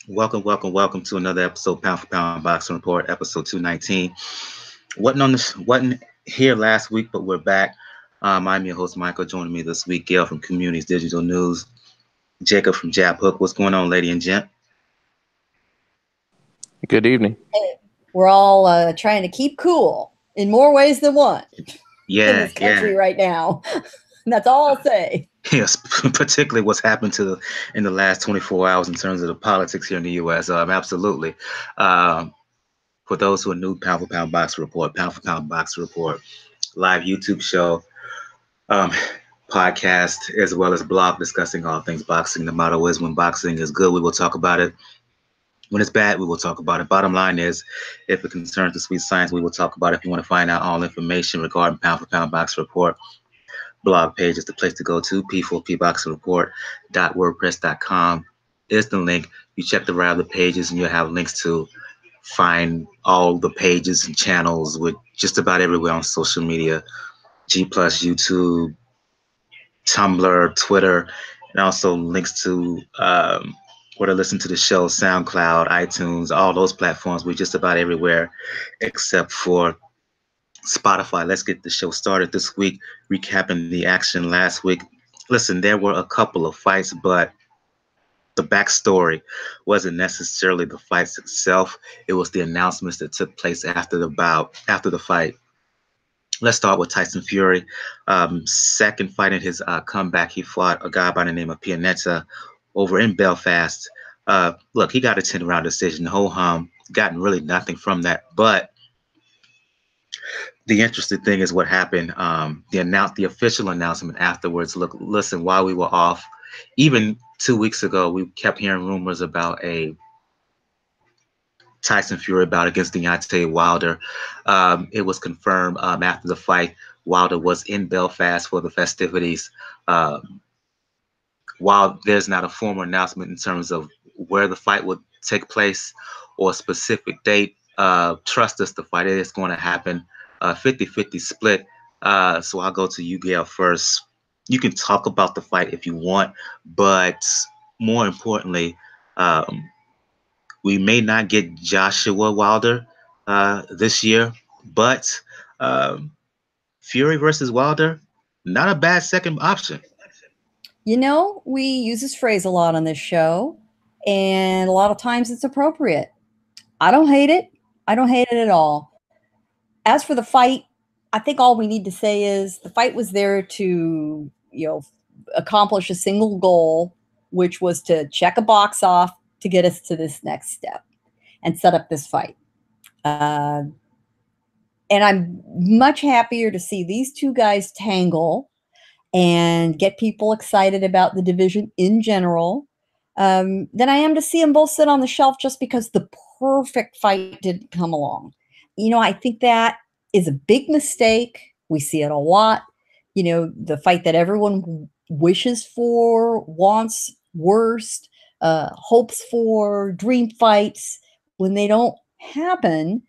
Welcome to another episode, Pound for Pound Boxing Report, episode 219. Wasn't here last week, but we're back. I'm your host, Michael. Joining me this week, Gail from Communities Digital News, Jacob from Jab Hook. What's going on, lady and gent? Good evening. Hey, we're all trying to keep cool in more ways than one in this country right now. That's all I'll say. Yes, particularly what's happened in the last 24 hours in terms of the politics here in the U.S. Absolutely. For those who are new, Pound for Pound Boxing Report, Pound for Pound Boxing Report, live YouTube show, podcast, as well as blog discussing all things boxing. The motto is, when boxing is good, we will talk about it. When it's bad, we will talk about it. Bottom line is, if it concerns the sweet science, we will talk about it. If you want to find out all information regarding Pound for Pound Boxing Report, blog page is the place to go to. p4pboxingreport.wordpress.com is the link. You check the right of the pages and you'll have links to find all the pages and channels with just about everywhere on social media. G+, YouTube, Tumblr, Twitter, and also links to where to listen to the show, SoundCloud, iTunes, all those platforms. We're just about everywhere except for Spotify. Let's get the show started this week, recapping the action last week. Listen, there were a couple of fights, but the backstory wasn't necessarily the fights itself. It was the announcements that took place after the fight. Let's start with Tyson Fury. Second fight in his comeback, he fought a guy by the name of Pianeta over in Belfast. Look, he got a 10-round decision. Ho-hum, gotten really nothing from that. But the interesting thing is what happened. The official announcement afterwards. Look, listen, while we were off, even 2 weeks ago, we kept hearing rumors about a Tyson Fury bout against Deontay Wilder. It was confirmed after the fight. Wilder was in Belfast for the festivities. While there's not a formal announcement in terms of where the fight would take place or a specific date, trust us, the fight is going to happen. 50-50 split. So I'll go to you, Gail, first. You can talk about the fight if you want, but more importantly, we may not get Joshua Wilder this year, but Fury versus Wilder, not a bad second option. You know, we use this phrase a lot on this show, and a lot of times it's appropriate. I don't hate it. I don't hate it at all. As for the fight, I think all we need to say is the fight was there to, accomplish a single goal, which was to check a box off to get us to this next step and set up this fight. And I'm much happier to see these two guys tangle and get people excited about the division in general than I am to see them both sit on the shelf just because the perfect fight didn't come along. I think that is a big mistake. We see it a lot. The fight that everyone wishes for, wants, worst, hopes for, dream fights, when they don't happen,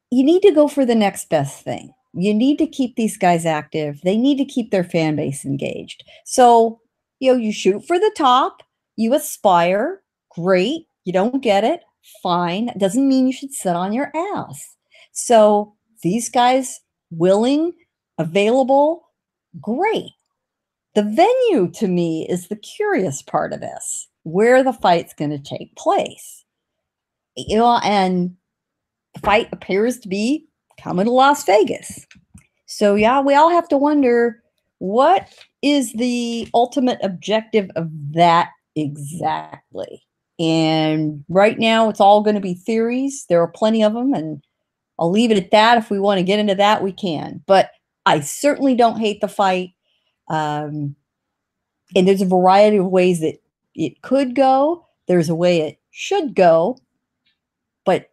you need to go for the next best thing. You need to keep these guys active. They need to keep their fan base engaged. So, you shoot for the top, you aspire, great. You don't get it, fine. That doesn't mean you should sit on your ass. So these guys, willing, available, great. The venue, to me, is the curious part of this, where the fight's going to take place. And the fight appears to be coming to Las Vegas. So, yeah, we all have to wonder, what is the ultimate objective of that exactly? And right now, it's all going to be theories. There are plenty of them, and I'll leave it at that. If we want to get into that, we can. But I certainly don't hate the fight. And there's a variety of ways that it could go. There's a way it should go. But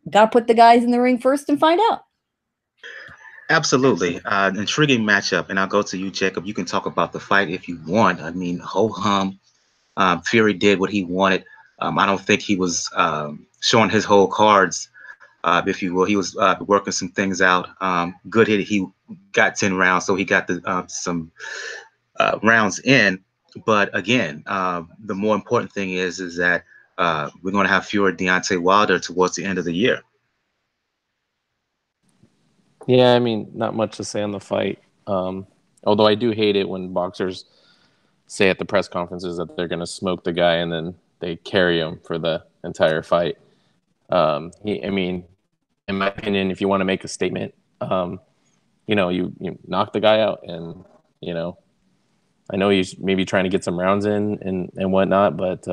got to put the guys in the ring first and find out. Absolutely. Intriguing matchup. And I'll go to you, Jacob. You can talk about the fight if you want. I mean, ho-hum. Fury did what he wanted. I don't think he was showing his whole cards, if you will. He was working some things out. Good hit. He got 10 rounds, so he got some rounds in. But again, the more important thing is that we're going to have Fury Deontay Wilder towards the end of the year. Yeah, I mean, not much to say on the fight. Although I do hate it when boxers say at the press conferences that they're going to smoke the guy and then they carry him for the entire fight. I mean, in my opinion, if you want to make a statement, you knock the guy out, and I know he's maybe trying to get some rounds in and whatnot, but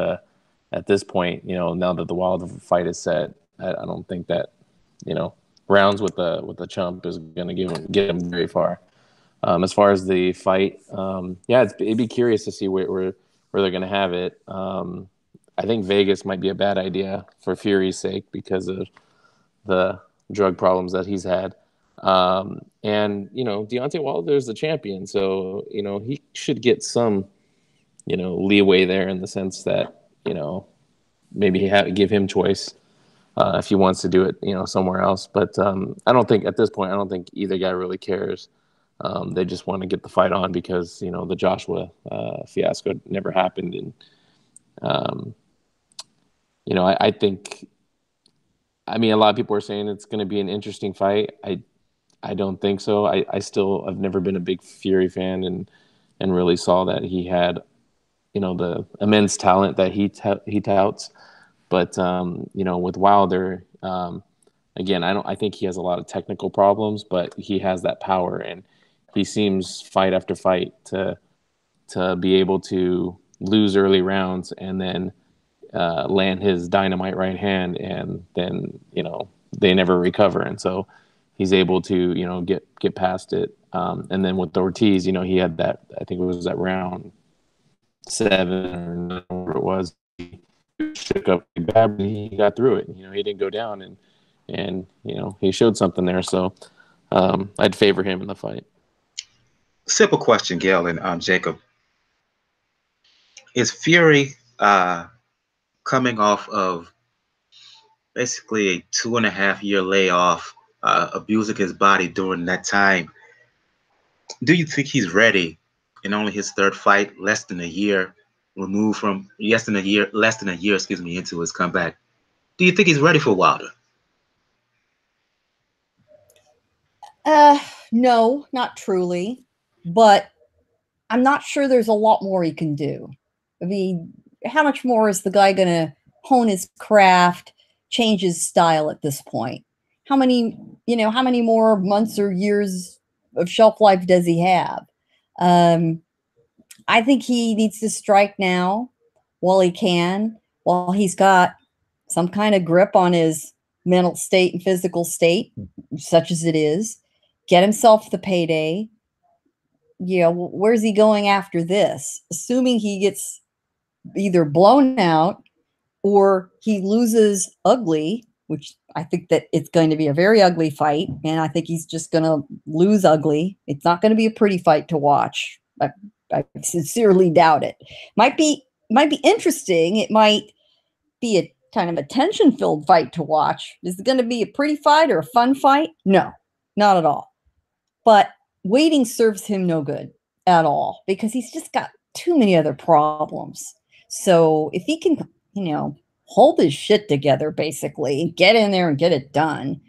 at this point, now that the Wilder fight is set, I don't think that rounds with the chump is going to get him very far. As far as the fight, it'd be curious to see where they're going to have it. I think Vegas might be a bad idea for Fury's sake because of the drug problems that he's had. Deontay Wilder is the champion, so he should get some leeway there in the sense that maybe give him choice if he wants to do it somewhere else. But I don't think at this point either guy really cares. They just want to get the fight on because the Joshua fiasco never happened, and I think. I mean, a lot of people are saying it's going to be an interesting fight. I don't think so. I've never been a big Fury fan and really saw that he had, the immense talent that he touts. But, with Wilder, again, I think he has a lot of technical problems, but he has that power, and he seems fight after fight to be able to lose early rounds and then land his dynamite right hand, and then they never recover, and so he's able to get past it. And then with Ortiz, he had that, I think it was that round 7 or whatever it was, he shook up bad, but he got through it. He didn't go down, and he showed something there. So I'd favor him in the fight. Simple question, Gail and Jacob. Is Fury coming off of basically a 2.5-year layoff, abusing his body during that time? Do you think he's ready in only his third fight, less than a year into his comeback? Do you think he's ready for Wilder? No, not truly, but I'm not sure there's a lot more he can do. I mean, how much more is the guy going to hone his craft, change his style at this point? How many more months or years of shelf life does he have? I think he needs to strike now while he can, while he's got some kind of grip on his mental state and physical state, such as it is. Get himself the payday. Where's he going after this? Assuming he gets either blown out or he loses ugly, which I think that it's going to be a very ugly fight, and I think he's just going to lose ugly. It's not going to be a pretty fight to watch. I sincerely doubt it. Might be interesting. It might be a kind of a tension-filled fight to watch. Is it going to be a pretty fight or a fun fight? No, not at all. But waiting serves him no good at all because he's just got too many other problems. So if he can, hold his shit together, basically, get in there and get it done,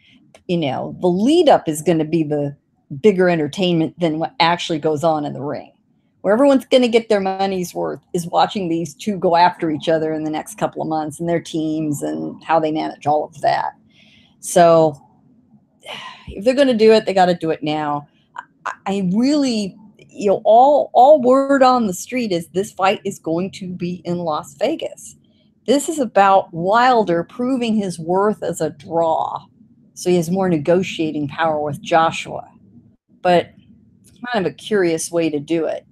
the lead up is going to be the bigger entertainment than what actually goes on in the ring. Where everyone's going to get their money's worth is watching these two go after each other in the next couple of months and their teams and how they manage all of that. So if they're going to do it, they got to do it now. I really, all word on the street is this fight is going to be in Las Vegas. This is about Wilder proving his worth as a draw, so he has more negotiating power with Joshua. But it's kind of a curious way to do it.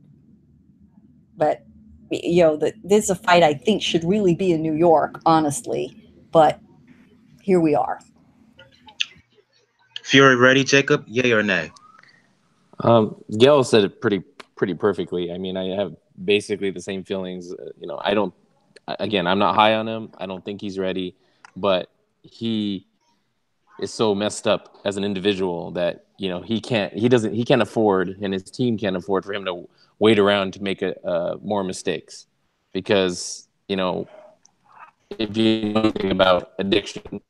But, this is a fight I think should really be in New York, honestly. But here we are. Fury ready, Jacob? Yay or nay? Gail said it pretty perfectly. I mean, I have basically the same feelings. I'm not high on him. I don't think he's ready, but he is so messed up as an individual that he can't afford, and his team can't afford for him to wait around to make more mistakes, because if you know anything about addiction,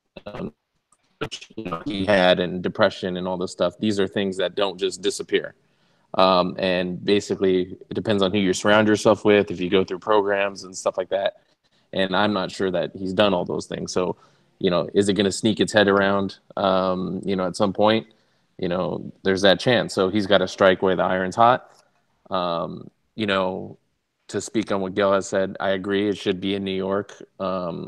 which he had, and depression and all this stuff, these are things that don't just disappear. And basically, it depends on who you surround yourself with, if you go through programs and stuff like that. And I'm not sure that he's done all those things. So, is it going to sneak its head around, at some point? There's that chance. So he's got to strike where the iron's hot. To speak on what Gail has said, I agree. It should be in New York. I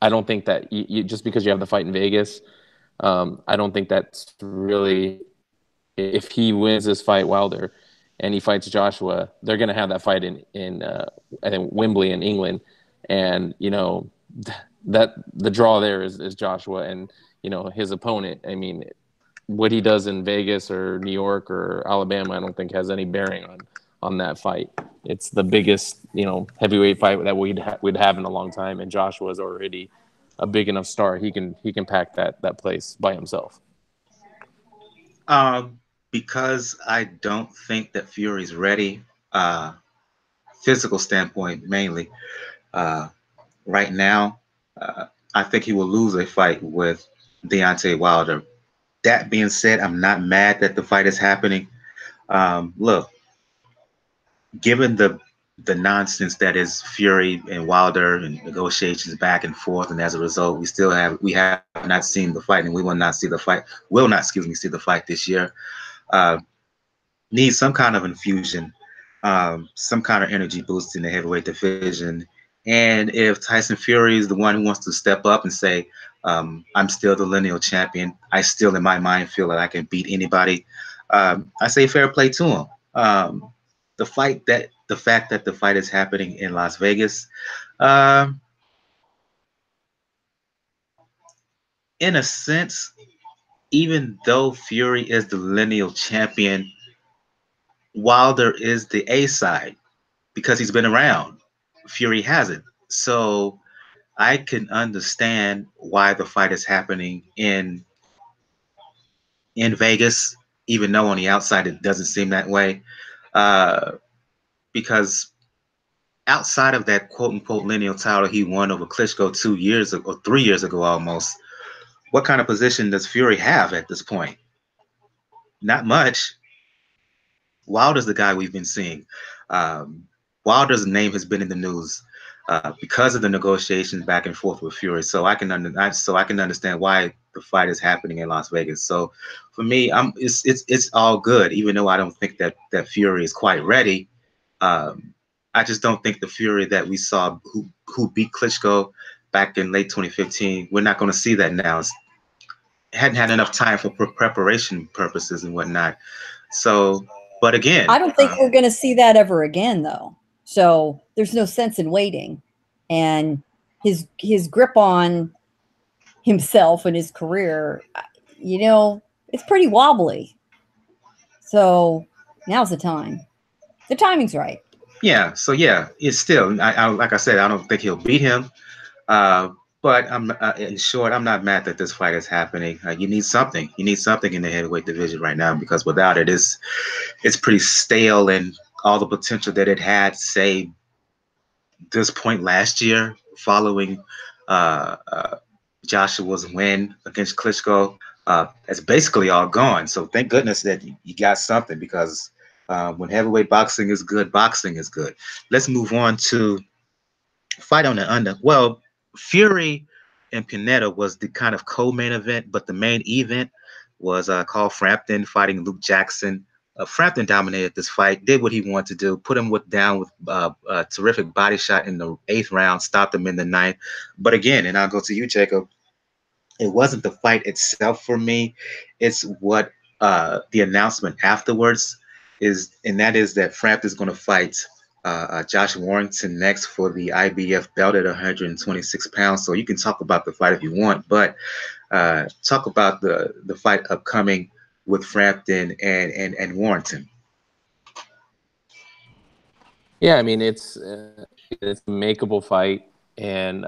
don't think that you just because you have the fight in Vegas, I don't think that's really. If he wins this fight, Wilder, and he fights Joshua, they're going to have that fight in I think Wembley in England, and that the draw there is Joshua, and his opponent. I mean, what he does in Vegas or New York or Alabama, I don't think has any bearing on that fight. It's the biggest heavyweight fight that we'd have in a long time, and Joshua is already a big enough star. He can pack that place by himself. Because I don't think that Fury's ready, physical standpoint mainly. Right now, I think he will lose a fight with Deontay Wilder. That being said, I'm not mad that the fight is happening. Look, given the nonsense that is Fury and Wilder and negotiations back and forth, and as a result, we have not seen the fight, and we will not see the fight. Will not, see the fight this year. Need some kind of infusion, some kind of energy boost in the heavyweight division. And if Tyson Fury is the one who wants to step up and say, I'm still the lineal champion, I still in my mind feel that I can beat anybody, I say fair play to him. The fact that the fight is happening in Las Vegas, in a sense, even though Fury is the lineal champion, Wilder is the A side because he's been around. Fury hasn't. So I can understand why the fight is happening in Vegas, even though on the outside it doesn't seem that way. Because outside of that quote unquote lineal title he won over Klitschko 2 years ago, or 3 years ago almost, what kind of position does Fury have at this point? Not much. Wilder's the guy we've been seeing. Wilder's name has been in the news because of the negotiations back and forth with Fury. So I can understand why the fight is happening in Las Vegas. So for me, it's all good, even though I don't think that Fury is quite ready. I just don't think the Fury that we saw who beat Klitschko back in late 2015, we're not going to see that now. Hadn't had enough time for preparation purposes and whatnot. So, but again, I don't think we're going to see that ever again, though. So there's no sense in waiting. And his grip on himself and his career, it's pretty wobbly. So now's the time. The timing's right. Yeah. So yeah, it's still. I like I said, I don't think he'll beat him. But I'm in short, I'm not mad that this fight is happening. You need something. You need something in the heavyweight division right now, because without it, it's pretty stale, and all the potential that it had, say, this point last year, following Joshua's win against Klitschko, it's basically all gone. So thank goodness that you got something, because when heavyweight boxing is good, boxing is good. Let's move on to fight on the under. Well, Fury and Pianeta was the kind of co-main event, but the main event was called Frampton fighting Luke Jackson. Frampton dominated this fight, did what he wanted to do, put him down with a terrific body shot in the 8th round, stopped him in the 9th. But again, and I'll go to you, Jacob, it wasn't the fight itself for me. It's what the announcement afterwards is, and that is that Frampton is going to fight Josh Warrington next for the IBF belt at 126 pounds. So you can talk about the fight if you want, but talk about the fight upcoming with Frampton and Warrington. Yeah, I mean, it's a makeable fight, and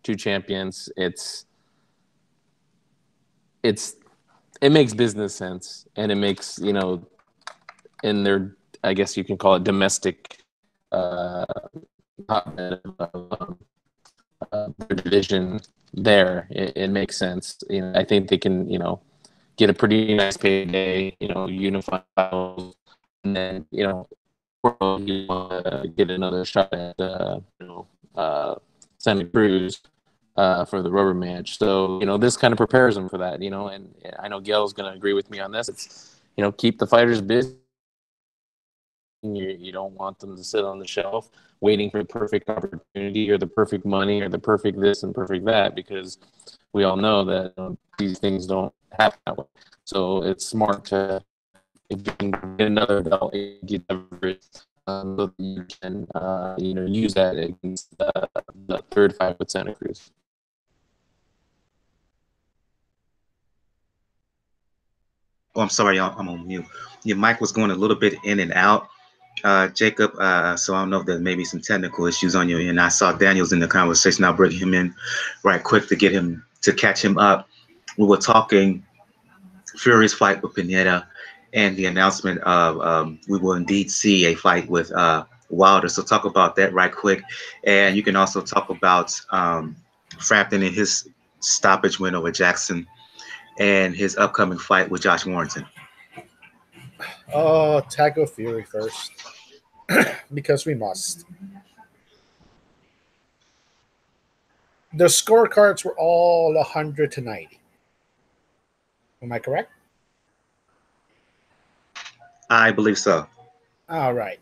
two champions. It makes business sense, and it makes in their, I guess you can call it, domestic hotbed of their division there. It makes sense. You know, I think they can, you know, get a pretty nice payday, you know, unify titles, and then, you know, you want to get another shot at, you know, Santa Cruz for the rubber match. So, you know, this kind of prepares them for that, you know, and I know Gail's going to agree with me on this. It's, you know, keep the fighters busy. You don't want them to sit on the shelf waiting for the perfect opportunity or the perfect money or the perfect this and perfect that, because we all know that these things don't happen that way. So it's smart to, if you can get another belt, get leverage, so that you can you know, use that against the third fight with Santa Cruz. Oh, I'm sorry, I'm on mute. Your mic was going a little bit in and out, Jacob. So I don't know if there may be some technical issues on your end. I saw Daniel's in the conversation. I'll bring him in right quick to catch him up. We were talking Fury's fight with Pianeta and the announcement of we will indeed see a fight with Wilder. So talk about that right quick, and you can also talk about Frampton and his stoppage win over Jackson, and his upcoming fight with Josh Warrington. Tackle Fury first, because we must. The scorecards were all 100 to 90. Am I correct? I believe so. All right.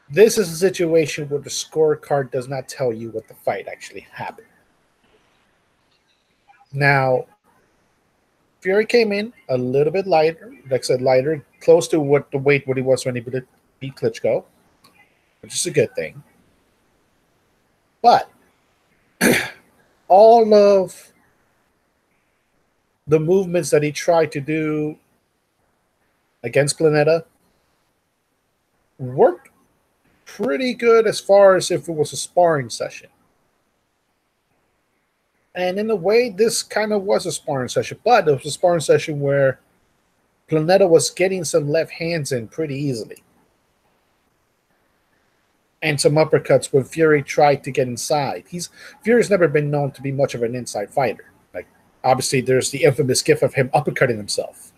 This is a situation where the scorecard does not tell you what the fight actually happened. Now, Fury came in a little bit lighter, like I said, lighter, close to what the weight what he was when he beat Klitschko, which is a good thing. But all of the movements that he tried to do against Pianeta worked pretty good as far as if it was a sparring session. And in a way, this kind of was a sparring session, but it was a sparring session where Pianeta was getting some left hands in pretty easily. And some uppercuts when Fury tried to get inside. Fury's never been known to be much of an inside fighter. Like, obviously, there's the infamous gif of him uppercutting himself.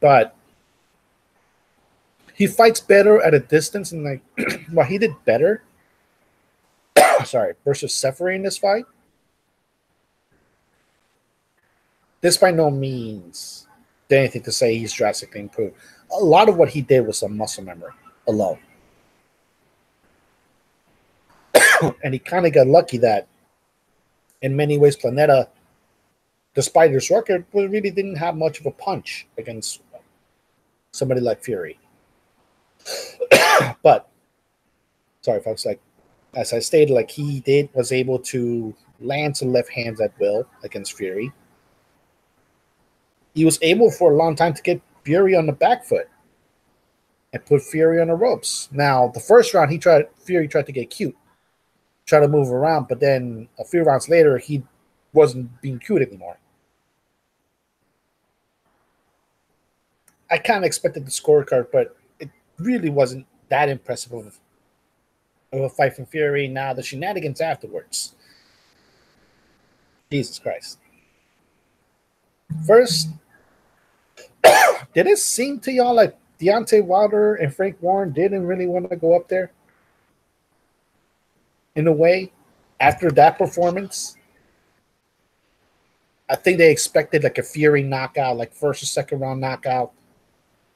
But he fights better at a distance, and like, well, he did better. Versus Sefery in this fight. This by no means did anything to say he's drastically improved. A lot of what he did was some muscle memory alone. And he kind of got lucky that in many ways Pianeta, despite his record, really didn't have much of a punch against somebody like Fury. But, sorry folks, like, as I stated, like he was able to land some left hands at will against Fury. He was able for a long time to get Fury on the back foot and put Fury on the ropes. Now, the first round, Fury tried to get cute, try to move around, but then a few rounds later, he wasn't being cute anymore. I kind of expected the scorecard, but it really wasn't that impressive of a fight from Fury. Now the shenanigans afterwards. Jesus Christ. First, did it seem to y'all like Deontay Wilder and Frank Warren didn't really want to go up there? In a way, after that performance? I think they expected like a Fury knockout, like first or second round knockout.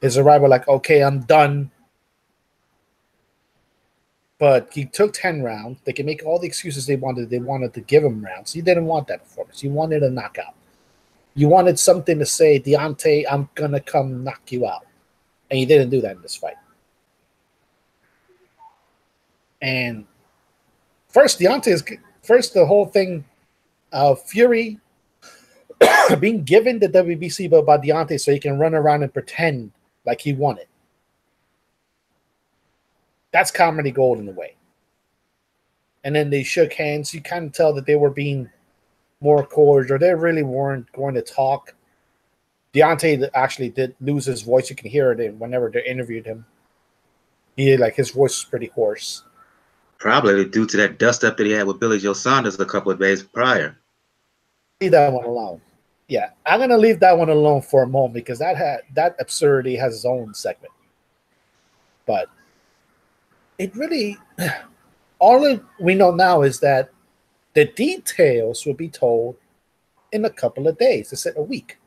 His arrival, like, okay, I'm done. But he took 10 rounds. They can make all the excuses they wanted. They wanted to give him rounds. He didn't want that performance. He wanted a knockout. You wanted something to say, Deontay, I'm going to come knock you out. And he didn't do that in this fight. And first, the whole thing of Fury being given the WBC belt by Deontay so he can run around and pretend like he won it. That's comedy gold in a way. And then they shook hands. You kind of tell that they were being more cordial. They really weren't going to talk. Deontay actually did lose his voice. You can hear it whenever they interviewed him. His voice is pretty hoarse. Probably due to that dust up that he had with Billy Joe Saunders a couple of days prior. Leave that one alone. Yeah, I'm gonna leave that one alone for a moment because that absurdity has its own segment. But it really, all we know now is that the details will be told in a couple of days. They said a week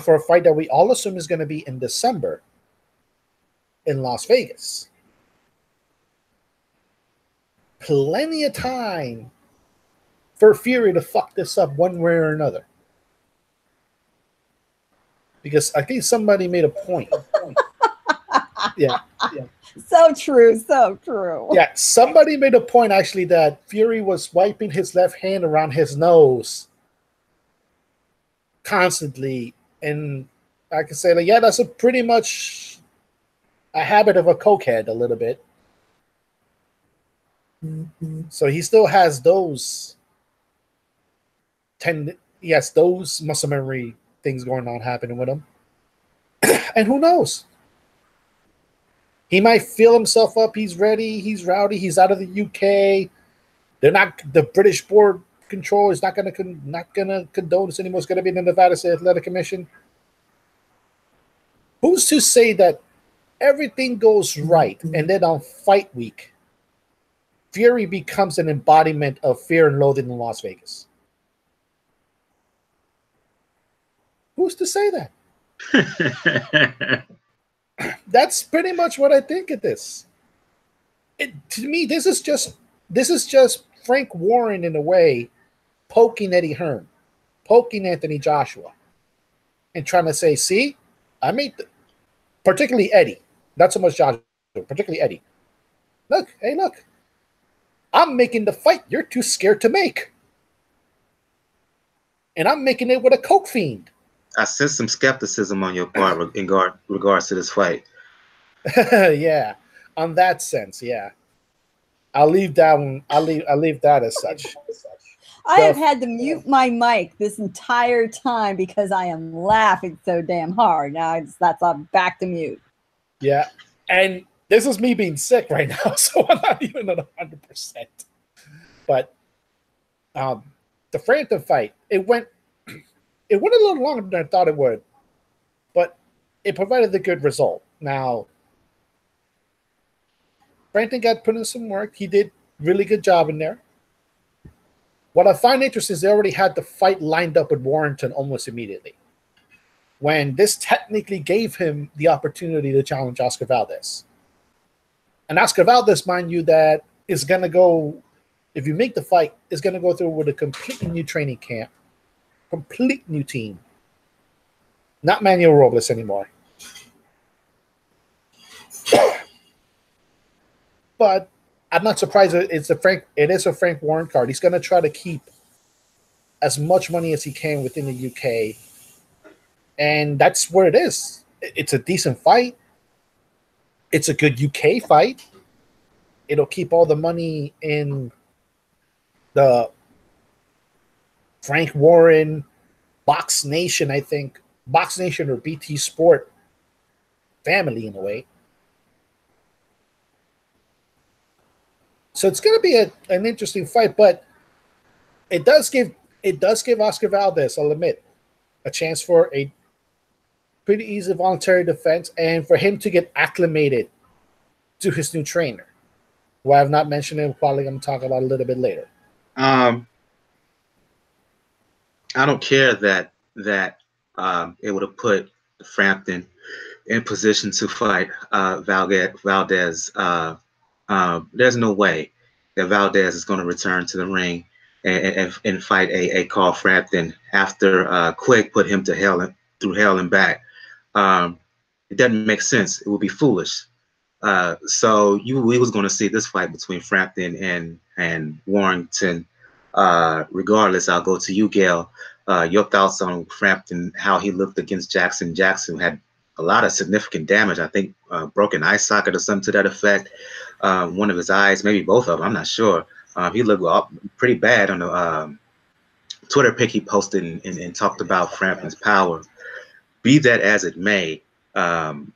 for a fight that we all assume is going to be in December in Las Vegas. Plenty of time for Fury to fuck this up one way or another. Because I think somebody made a point. Yeah. So true, so true. Yeah, somebody made a point actually that Fury was wiping his left hand around his nose constantly. And I can say, like, yeah, that's a pretty much a habit of a cokehead a little bit. So he still has those those muscle memory things going on happening with him. And who knows? He might feel himself up. He's ready. He's rowdy. He's out of the UK. The British board control is not going to condone this anymore. It's going to be the Nevada State Athletic Commission. Who's to say that everything goes right and then on fight week, Fury becomes an embodiment of fear and loathing in Las Vegas? Who's to say that? That's pretty much what I think of this. To me, this is just Frank Warren in a way, poking Eddie Hearn, poking Anthony Joshua, and trying to say, see, I made particularly Eddie, not so much Joshua, particularly Eddie. Look, I'm making the fight you're too scared to make. And I'm making it with a coke fiend. I sense some skepticism on your part in regards to this fight. Yeah, on that sense, yeah. I'll leave that one. I'll leave that as such. I have had to mute my mic this entire time because I am laughing so damn hard. Now I'm back to mute. Yeah, and this is me being sick right now, so I'm not even at 100%. But the Frampton fight, it went a little longer than I thought it would, but it provided a good result. Now, Frampton got put in some work. He did really good job in there. What I find interesting is they already had the fight lined up with Warrington almost immediately, when this technically gave him the opportunity to challenge Oscar Valdez. And Oscar Valdez, mind you, that is going to go, if you make the fight, is going to go through with a completely new training camp, complete new team. Not Manuel Robles anymore. But I'm not surprised it is a Frank Warren card. He's going to try to keep as much money as he can within the UK. And that's where it is. It's a decent fight. It's a good UK fight. It'll keep all the money in the Frank Warren, Box Nation, I think. Box Nation or BT Sport family in a way. So it's going to be an interesting fight, but it does give Oscar Valdez, I'll admit, a chance for a pretty easy voluntary defense and for him to get acclimated to his new trainer, who I have not mentioned him. Probably going to talk about a little bit later. I don't care that it would have put Frampton in position to fight Valdez. There's no way that Valdez is going to return to the ring and fight a Carl Frampton after Quigg put him through hell and back. It doesn't make sense. It would be foolish. So we was going to see this fight between Frampton and Warrington. Regardless, I'll go to you, Gail. Your thoughts on Frampton, how he looked against Jackson. Jackson had a lot of significant damage. I think broken eye socket or something to that effect. One of his eyes, maybe both of them, I'm not sure. He looked pretty bad on the Twitter pic he posted and talked about Frampton's power. Be that as it may, and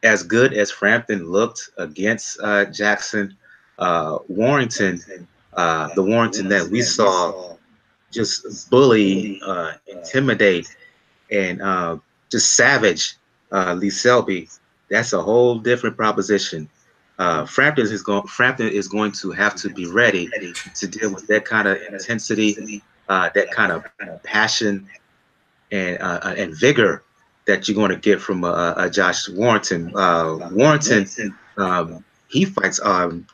as good as Frampton looked against Jackson, Warrington, the Warrington that we saw just bully, intimidate, and just savage Lee Selby, that's a whole different proposition. Frampton is going to have to be ready to deal with that kind of intensity, that kind of passion and vigor that you're going to get from Josh Warrington. Warrington, he fights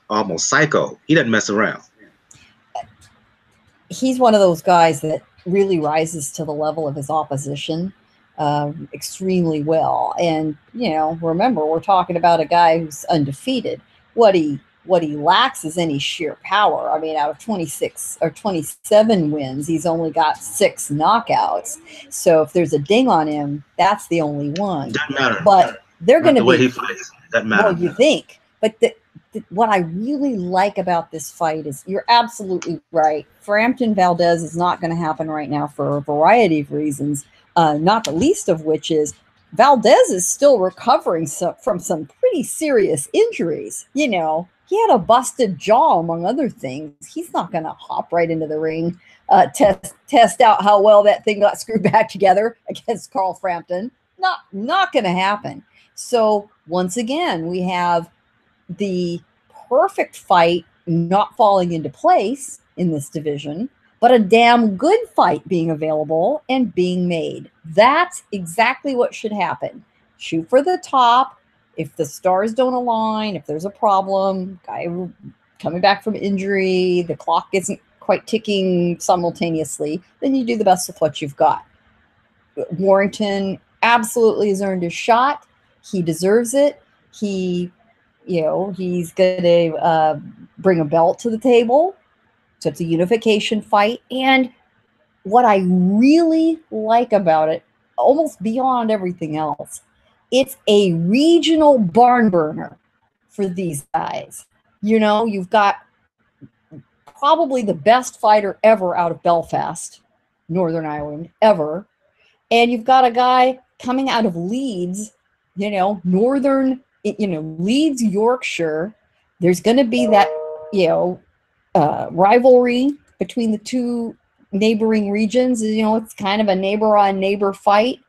almost psycho. He doesn't mess around. He's one of those guys that really rises to the level of his opposition extremely well. And, you know, remember, we're talking about a guy who's undefeated. What he lacks is any sheer power. I mean, out of 26 or 27 wins, he's only got 6 knockouts. So if there's a ding on him, that's the only one. Doesn't matter. But they're going to be. The way he fights doesn't matter. Well, you think. But what I really like about this fight is you're absolutely right. Frampton Valdez is not going to happen right now for a variety of reasons, not the least of which is Valdez is still recovering from some pretty serious injuries. You know, he had a busted jaw, among other things. He's not going to hop right into the ring, test out how well that thing got screwed back together against Carl Frampton. Not going to happen. So once again, we have the perfect fight not falling into place in this division, but a damn good fight being available and being made. That's exactly what should happen. Shoot for the top. If the stars don't align, if there's a problem, guy coming back from injury, the clock isn't quite ticking simultaneously, then you do the best with what you've got. Warrington absolutely has earned his shot. He deserves it. He's going to bring a belt to the table. So it's a unification fight. And what I really like about it, almost beyond everything else, it's a regional barn burner for these guys. You know, you've got probably the best fighter ever out of Belfast, Northern Ireland, ever. And you've got a guy coming out of Leeds, Leeds, Yorkshire. There's going to be that, rivalry between the two neighboring regions. It's kind of a neighbor on neighbor fight.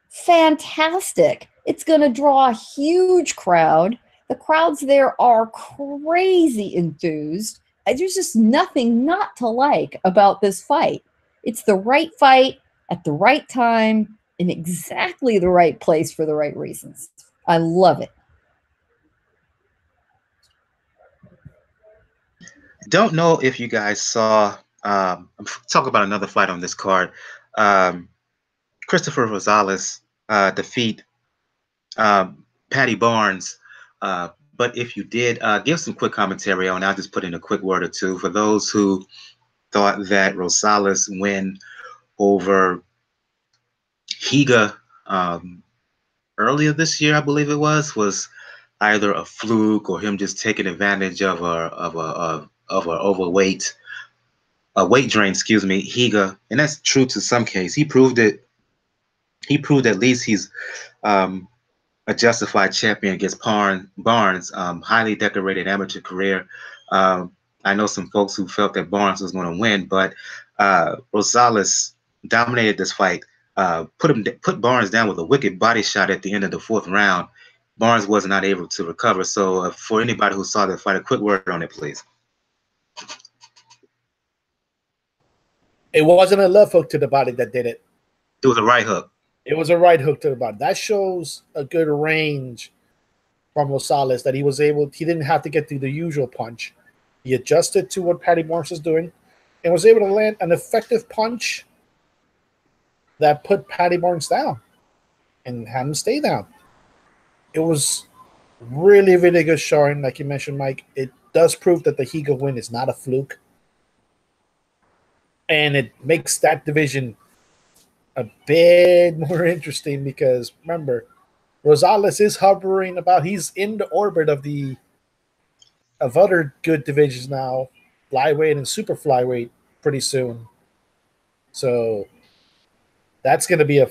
Fantastic. It's going to draw a huge crowd. The crowds there are crazy enthused. There's just nothing not to like about this fight. It's the right fight at the right time in exactly the right place for the right reasons. I love it. Don't know if you guys saw, talk about another fight on this card. Cristofer Rosales defeat Paddy Barnes. But if you did, give some quick commentary on, I'll just put in a quick word or two for those who thought that Rosales' win over Higa earlier this year, I believe it was either a fluke or him just taking advantage of a overweight, a weight drain, Higa, and that's true to some case. He proved it. He proved at least he's a justified champion against Barnes, highly decorated amateur career. I know some folks who felt that Barnes was going to win, but Rosales dominated this fight. Put Barnes down with a wicked body shot at the end of the 4th round. Barnes was not able to recover. So for anybody who saw that fight, a quick word on it, please. It wasn't a left hook to the body that did it. It was a right hook. It was a right hook to the body. That shows a good range from Rosales that he didn't have to get through the usual punch. He adjusted to what Paddy Barnes was doing and was able to land an effective punch that put Paddy Barnes down and had him stay down. It was really, really good showing. Like you mentioned, Mike, it does prove that the Higa win is not a fluke. And it makes that division a bit more interesting because, remember, Rosales is hovering about, he's in the orbit of other good divisions now, flyweight and super flyweight pretty soon. So that's gonna be a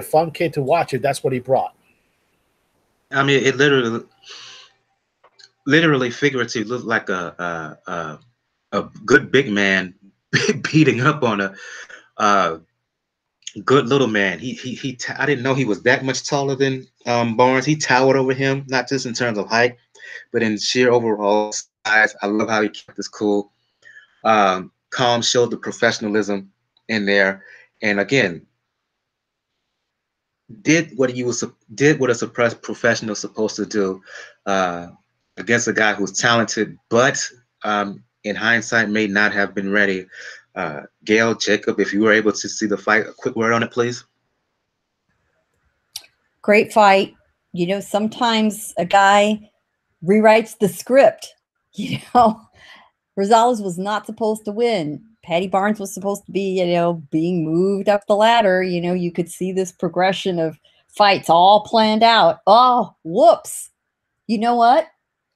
fun kid to watch if that's what he brought. I mean, it literally, figuratively looked like a good big man beating up on a good little man. I didn't know he was that much taller than Barnes. He towered over him, not just in terms of height, but in sheer overall size. I love how he kept his cool. Calm, showed the professionalism in there, and again, did what a suppressed professional is supposed to do uh, against a guy who's talented, but in hindsight may not have been ready. Gail, Jacob, if you were able to see the fight, a quick word on it, please. Great fight. You know, sometimes a guy rewrites the script. You know, Rosales was not supposed to win. Paddy Barnes was supposed to be, you know, being moved up the ladder. You know, you could see this progression of fights all planned out. Oh, whoops. You know what?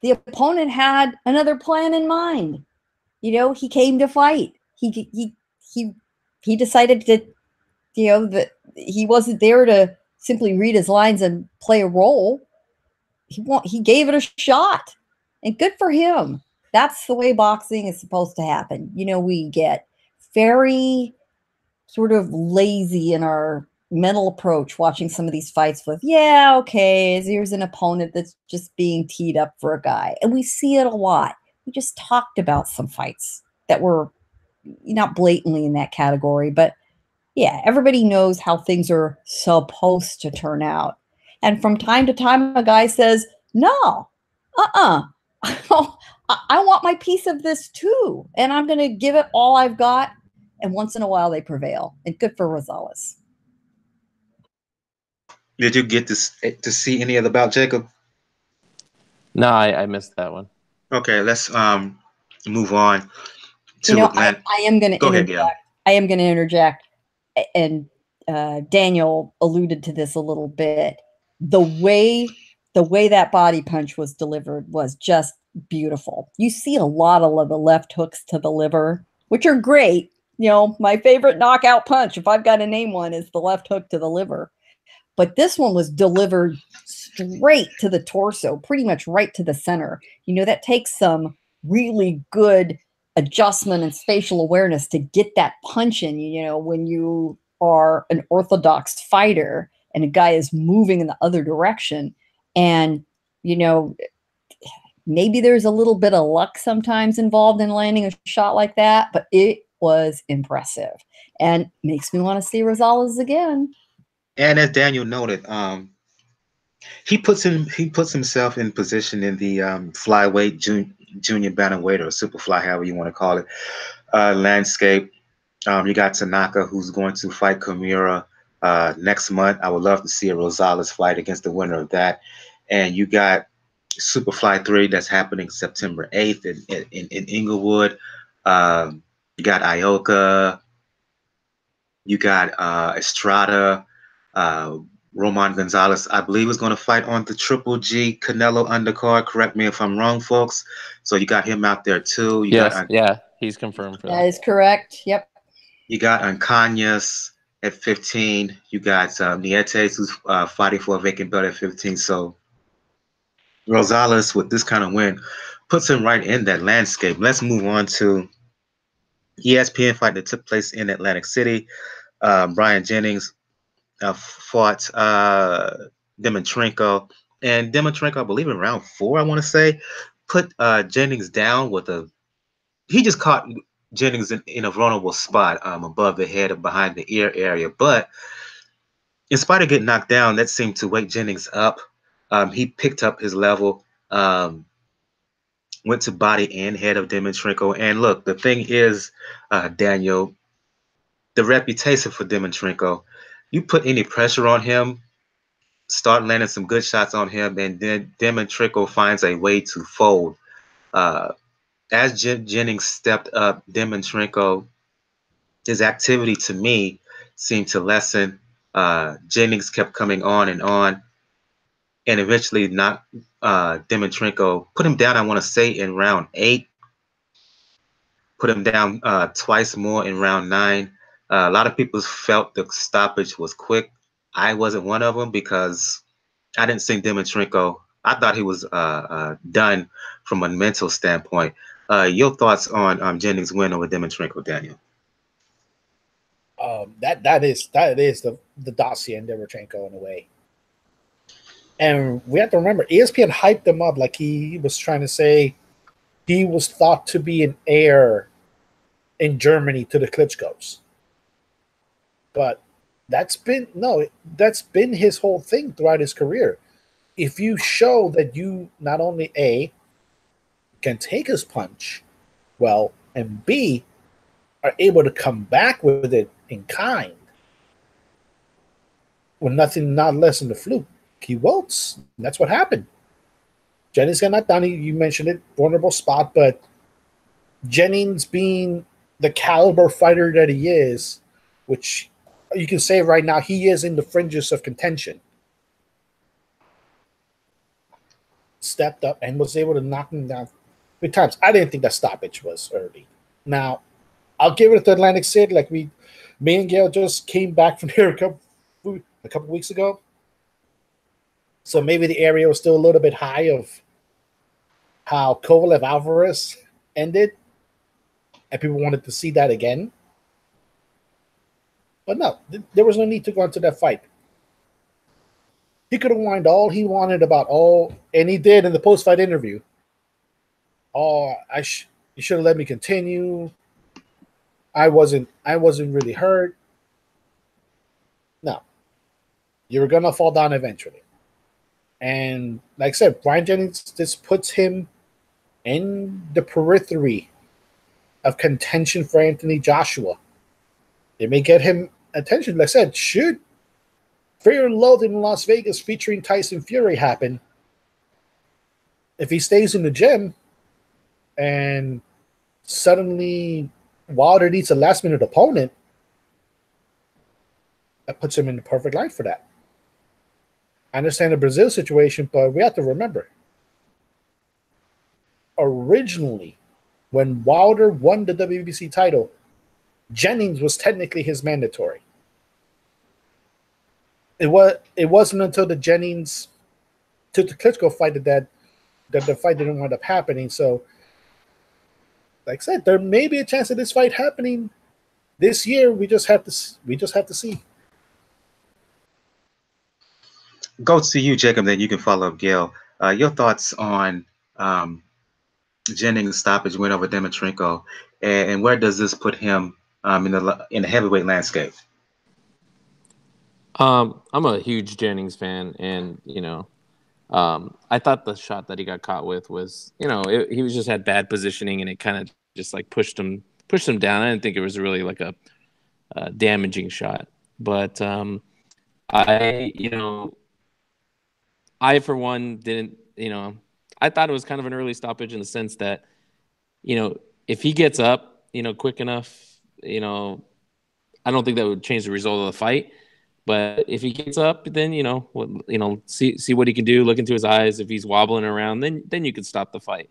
The opponent had another plan in mind. You know, he came to fight. He decided that, you know, that he wasn't there to simply read his lines and play a role. He gave it a shot, and good for him. That's the way boxing is supposed to happen. You know, we get very sort of lazy in our mental approach watching some of these fights with, yeah, okay, here's an opponent that's just being teed up for a guy. And we see it a lot. We just talked about some fights that were not blatantly in that category, but yeah, everybody knows how things are supposed to turn out. And from time to time, a guy says, no, I want my piece of this too. And I'm going to give it all I've got. And once in a while, they prevail. And good for Rosales. Did you get to see any of the bout, Jacob? No, I missed that one. Okay, let's move on to you know, I am going to interject. Ahead, I am going to interject. And Daniel alluded to this a little bit. The way that body punch was delivered was just beautiful. You see a lot of the left hooks to the liver, which are great. You know, my favorite knockout punch, if I've got to name one, is the left hook to the liver. But this one was delivered straight to the torso, pretty much right to the center. You know, that takes some really good adjustment and spatial awareness to get that punch in. You know, when you are an orthodox fighter and a guy is moving in the other direction, and, you know, maybe there's a little bit of luck sometimes involved in landing a shot like that, but it was impressive and makes me want to see Rosales again. And as Daniel noted, he puts himself in position in the flyweight, junior bantamweight, or superfly, however you want to call it, landscape. You got Tanaka, who's going to fight Kimura next month. I would love to see a Rosales fight against the winner of that. And you got Superfly 3 that's happening September 8th in Inglewood. You got Ioka. You got Estrada. Roman Gonzalez, I believe, is going to fight on the Triple G Canelo undercard. Correct me if I'm wrong, folks. So you got him out there too. Yeah, he's confirmed for that. That is correct. Yep. You got Ancanyas at 15. You got Nietes, who's fighting for a vacant belt at 15. So Rosales, with this kind of win, puts him right in that landscape. Let's move on to ESPN fight that took place in Atlantic City. Brian Jennings fought DImintrenko, and DImintrenko, I believe in round 4, I want to say, put Jennings down with he just caught Jennings in a vulnerable spot above the head and behind the ear area. But in spite of getting knocked down, that seemed to wake Jennings up. He picked up his level, went to body and head of DImintrenko. And look, the thing is, Daniel, the reputation for DImintrenko, you put any pressure on him, start landing some good shots on him, and then DImintrenko finds a way to fold. As Jennings stepped up, DImintrenko, his activity to me seemed to lessen. Jennings kept coming on, and eventually knocked DImintrenko, put him down, I want to say, in round 8. Put him down twice more in round 9. A lot of people felt the stoppage was quick. I wasn't one of them because I didn't think DImintrenko. I thought he was done from a mental standpoint. Your thoughts on Jennings' win over DImintrenko, Daniel? That is the dossier in DImintrenko in a way. And we have to remember, ESPN hyped him up like he was trying to say he was thought to be an heir in Germany to the Klitschko's. But that's been his whole thing throughout his career. If you show that you not only A, can take his punch well, and B, are able to come back with it in kind, with nothing not less than the fluke, he wilts. That's what happened. Jennings got knocked down. You mentioned it, vulnerable spot, but Jennings being the caliber fighter that he is, which you can say right now he is in the fringes of contention, stepped up and was able to knock him down 3 times. I didn't think that stoppage was early. Now, I'll give it to Atlantic City. Like me and Gail just came back from here a couple weeks ago. So maybe the area was still a little bit high of how Kovalev Alvarez ended, and people wanted to see that again. But no, there was no need to go into that fight. He could have whined all he wanted about and he did in the post-fight interview. You should have let me continue. I wasn't really hurt. No, you were gonna fall down eventually. And like I said, Brian Jennings just puts him in the periphery of contention for Anthony Joshua. It may get him attention. Like I said, should Fear and Loathing in Las Vegas featuring Tyson Fury happen, if he stays in the gym and suddenly Wilder needs a last-minute opponent, that puts him in the perfect light for that. I understand the Brazil situation, but we have to remember, originally, when Wilder won the WBC title, Jennings was technically his mandatory. It wasn't until the Jennings took the Klitschko fight that the fight didn't wind up happening. So, like I said, there may be a chance of this fight happening this year. We just have to see. Go to you, Jacob, then you can follow up Gail. Your thoughts on Jennings' stoppage win over DImintrenko, and where does this put him in the heavyweight landscape? I'm a huge Jennings fan, and I thought the shot that he got caught with was, he was just had bad positioning, and it kind of just like pushed him down. I didn't think it was really like a damaging shot, but I for one didn't. I thought it was kind of an early stoppage in the sense that, if he gets up, quick enough, I don't think that would change the result of the fight. But if he gets up, then see what he can do. Look into his eyes. If he's wobbling around, then you can stop the fight.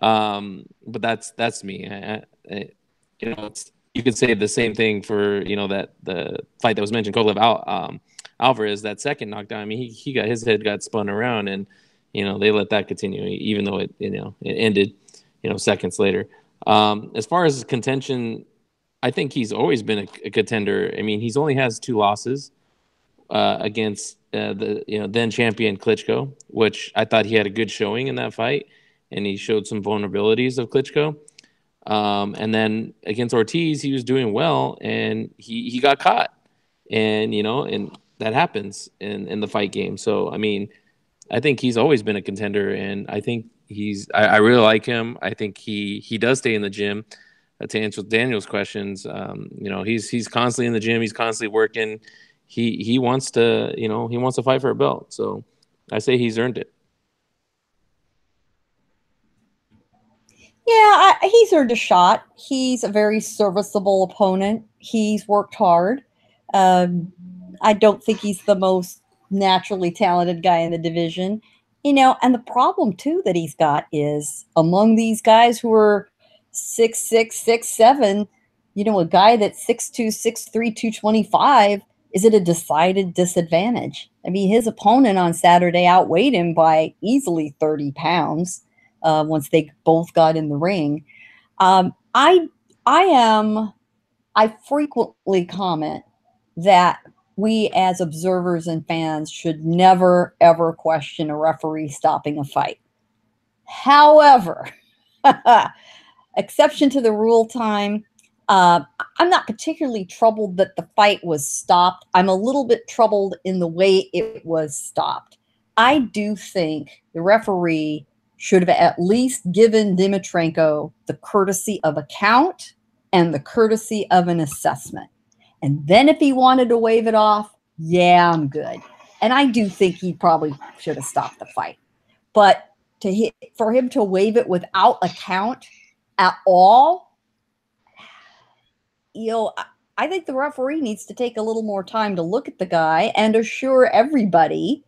But that's me. You could say the same thing for that the fight that was mentioned, Kovalev Alvarez, that second knockdown. I mean, he got his head got spun around, and they let that continue, even though it ended seconds later. As far as contention, I think he's always been a contender. I mean, he's only has 2 losses against the then champion Klitschko, which I thought he had a good showing in that fight, and he showed some vulnerabilities of Klitschko. And then against Ortiz, he was doing well, and he got caught, and and that happens in the fight game. So I mean, I think he's always been a contender, and I think I really like him. I think he does stay in the gym. To answer Daniel's questions, he's constantly in the gym. He's constantly working. He wants to, he wants to fight for a belt. So I say he's earned it. Yeah, he's earned a shot. He's a very serviceable opponent. He's worked hard. I don't think he's the most naturally talented guy in the division. And the problem, too, that he's got is among these guys who are 6'6", 6'7", a guy that's 6'2", 6'3", 225 is it a decided disadvantage? I mean, his opponent on Saturday outweighed him by easily 30 pounds once they both got in the ring. I frequently comment that we as observers and fans should never, ever question a referee stopping a fight. However, exception to the rule time, I'm not particularly troubled that the fight was stopped. I'm a little bit troubled in the way it was stopped. I do think the referee should have at least given DImintrenko the courtesy of a count and the courtesy of an assessment. And then if he wanted to wave it off, yeah, I'm good. And I do think he probably should have stopped the fight. But for him to waive it without a count at all, you know, I think the referee needs to take a little more time to look at the guy and assure everybody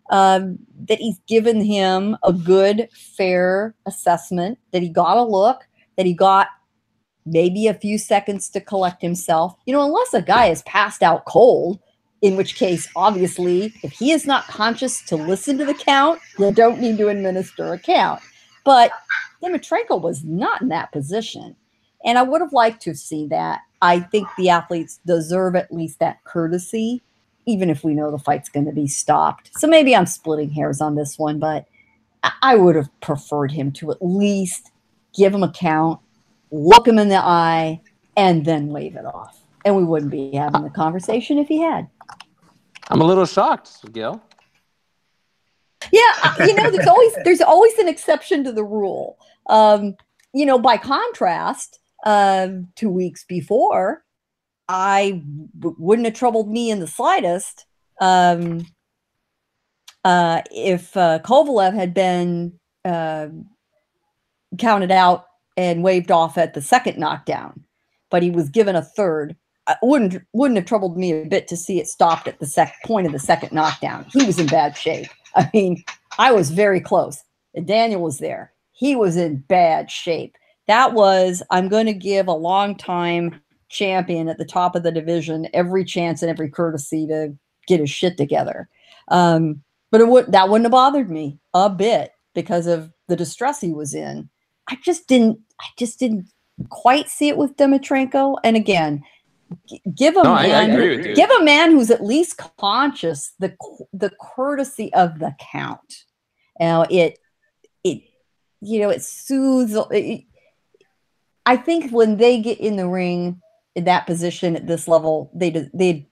that he's given him a good, fair assessment, that he got a look, that he got maybe a few seconds to collect himself. You know, unless a guy is passed out cold, in which case, obviously, if he is not conscious to listen to the count, you don't need to administer a count. But DImintrenko was not in that position. And I would have liked to see that. I think the athletes deserve at least that courtesy, even if we know the fight's going to be stopped. So maybe I'm splitting hairs on this one, but I would have preferred him to at least give him a count, look him in the eye, and then wave it off. And we wouldn't be having the conversation if he had. I'm a little shocked, Gail. Yeah, you know, there's always an exception to the rule. You know, by contrast, 2 weeks before, wouldn't have troubled me in the slightest if Kovalev had been counted out and waved off at the second knockdown, but he was given a third. Wouldn't have troubled me a bit to see it stopped at the point of the second knockdown. He was in bad shape. I mean, I was very close. Daniel was there. He was in bad shape. That was, I'm going to give a long-time champion at the top of the division every chance and every courtesy to get his shit together. But that wouldn't have bothered me a bit because of the distress he was in. I just didn't quite see it with DImintrenko. And again, give a man who's at least conscious the courtesy of the count. Now it soothes. I think when they get in the ring in that position at this level, they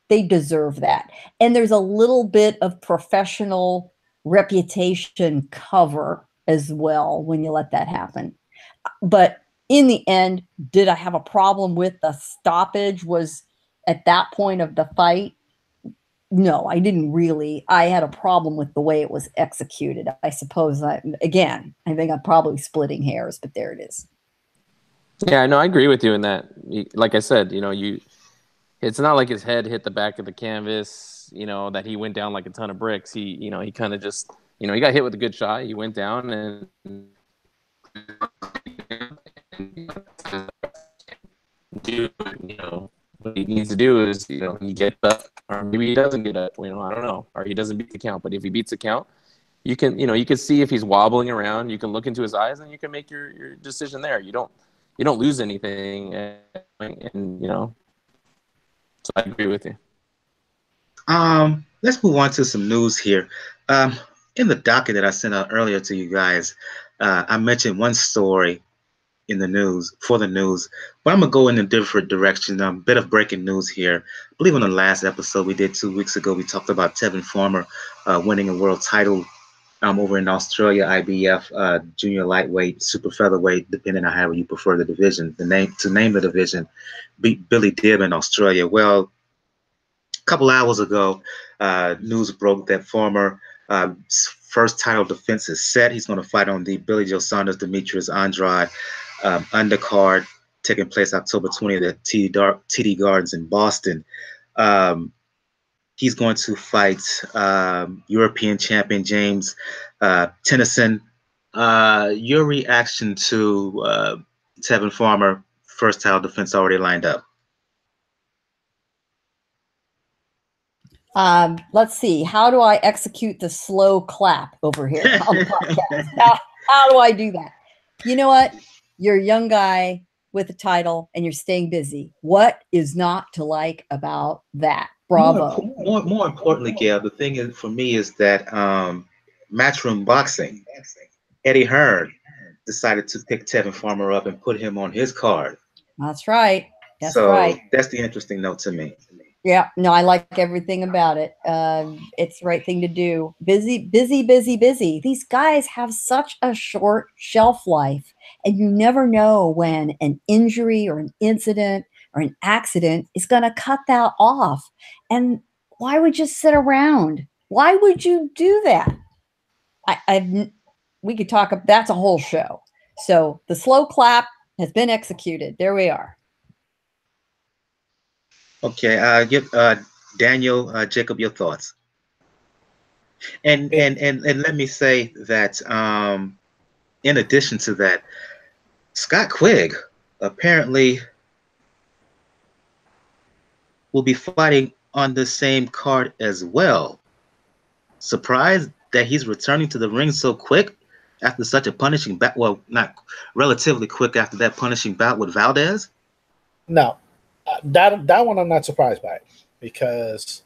deserve that. And there's a little bit of professional reputation cover as well when you let that happen. But in the end, did I have a problem with the stoppage was at that point of the fight? No, I didn't really. I had a problem with the way it was executed. I suppose I think I'm probably splitting hairs, but there it is. Yeah, no, I agree with you in that. Like I said, it's not like his head hit the back of the canvas, that he went down like a ton of bricks. He kind of just, he got hit with a good shot. He went down and what he needs to do is, he gets up, or maybe he doesn't get up, I don't know, or he doesn't beat the count. But if he beats the count, you can see if he's wobbling around. You can look into his eyes and you can make your decision there. You don't lose anything, and so I agree with you. Let's move on to some news here. In the docket that I sent out earlier to you guys, I mentioned one story in the news, but I'm gonna go in a different direction. A bit of breaking news here. I believe on the last episode we did 2 weeks ago, we talked about Tevin Farmer winning a world title over in Australia, IBF junior lightweight, super featherweight, depending on however you prefer the division. To name the division, beat Billy Dibb in Australia. Well, a couple hours ago, news broke that Farmer first title defense is set. He's going to fight on the Billy Joe Saunders Demetrius Andrade undercard, taking place October 20th at TD Gardens in Boston. He's going to fight European champion James Tennyson. Your reaction to Tevin Farmer first title defense already lined up? Let's see. How do I execute the slow clap over here on the podcast? How do I do that? You know what? You're a young guy with a title and you're staying busy. What is not to like about that? Bravo. More importantly, Gail, the thing is for me is that Matchroom Boxing, Eddie Hearn decided to pick Tevin Farmer up and put him on his card. That's right. That's so right. That's the interesting note to me. Yeah, no, I like everything about it. It's the right thing to do. Busy, busy, busy, busy. These guys have such a short shelf life, and you never know when an injury or an incident or an accident is going to cut that off. And why would you sit around? Why would you do that? We could talk. That's a whole show. So the slow clap has been executed. There we are. Okay, give Daniel, Jacob, your thoughts. And let me say that in addition to that, Scott Quigg apparently will be fighting on the same card as well. Surprised that he's returning to the ring so quick after such a punishing bout. Well, not relatively quick after that punishing bout with Valdez. No. That one I'm not surprised by, because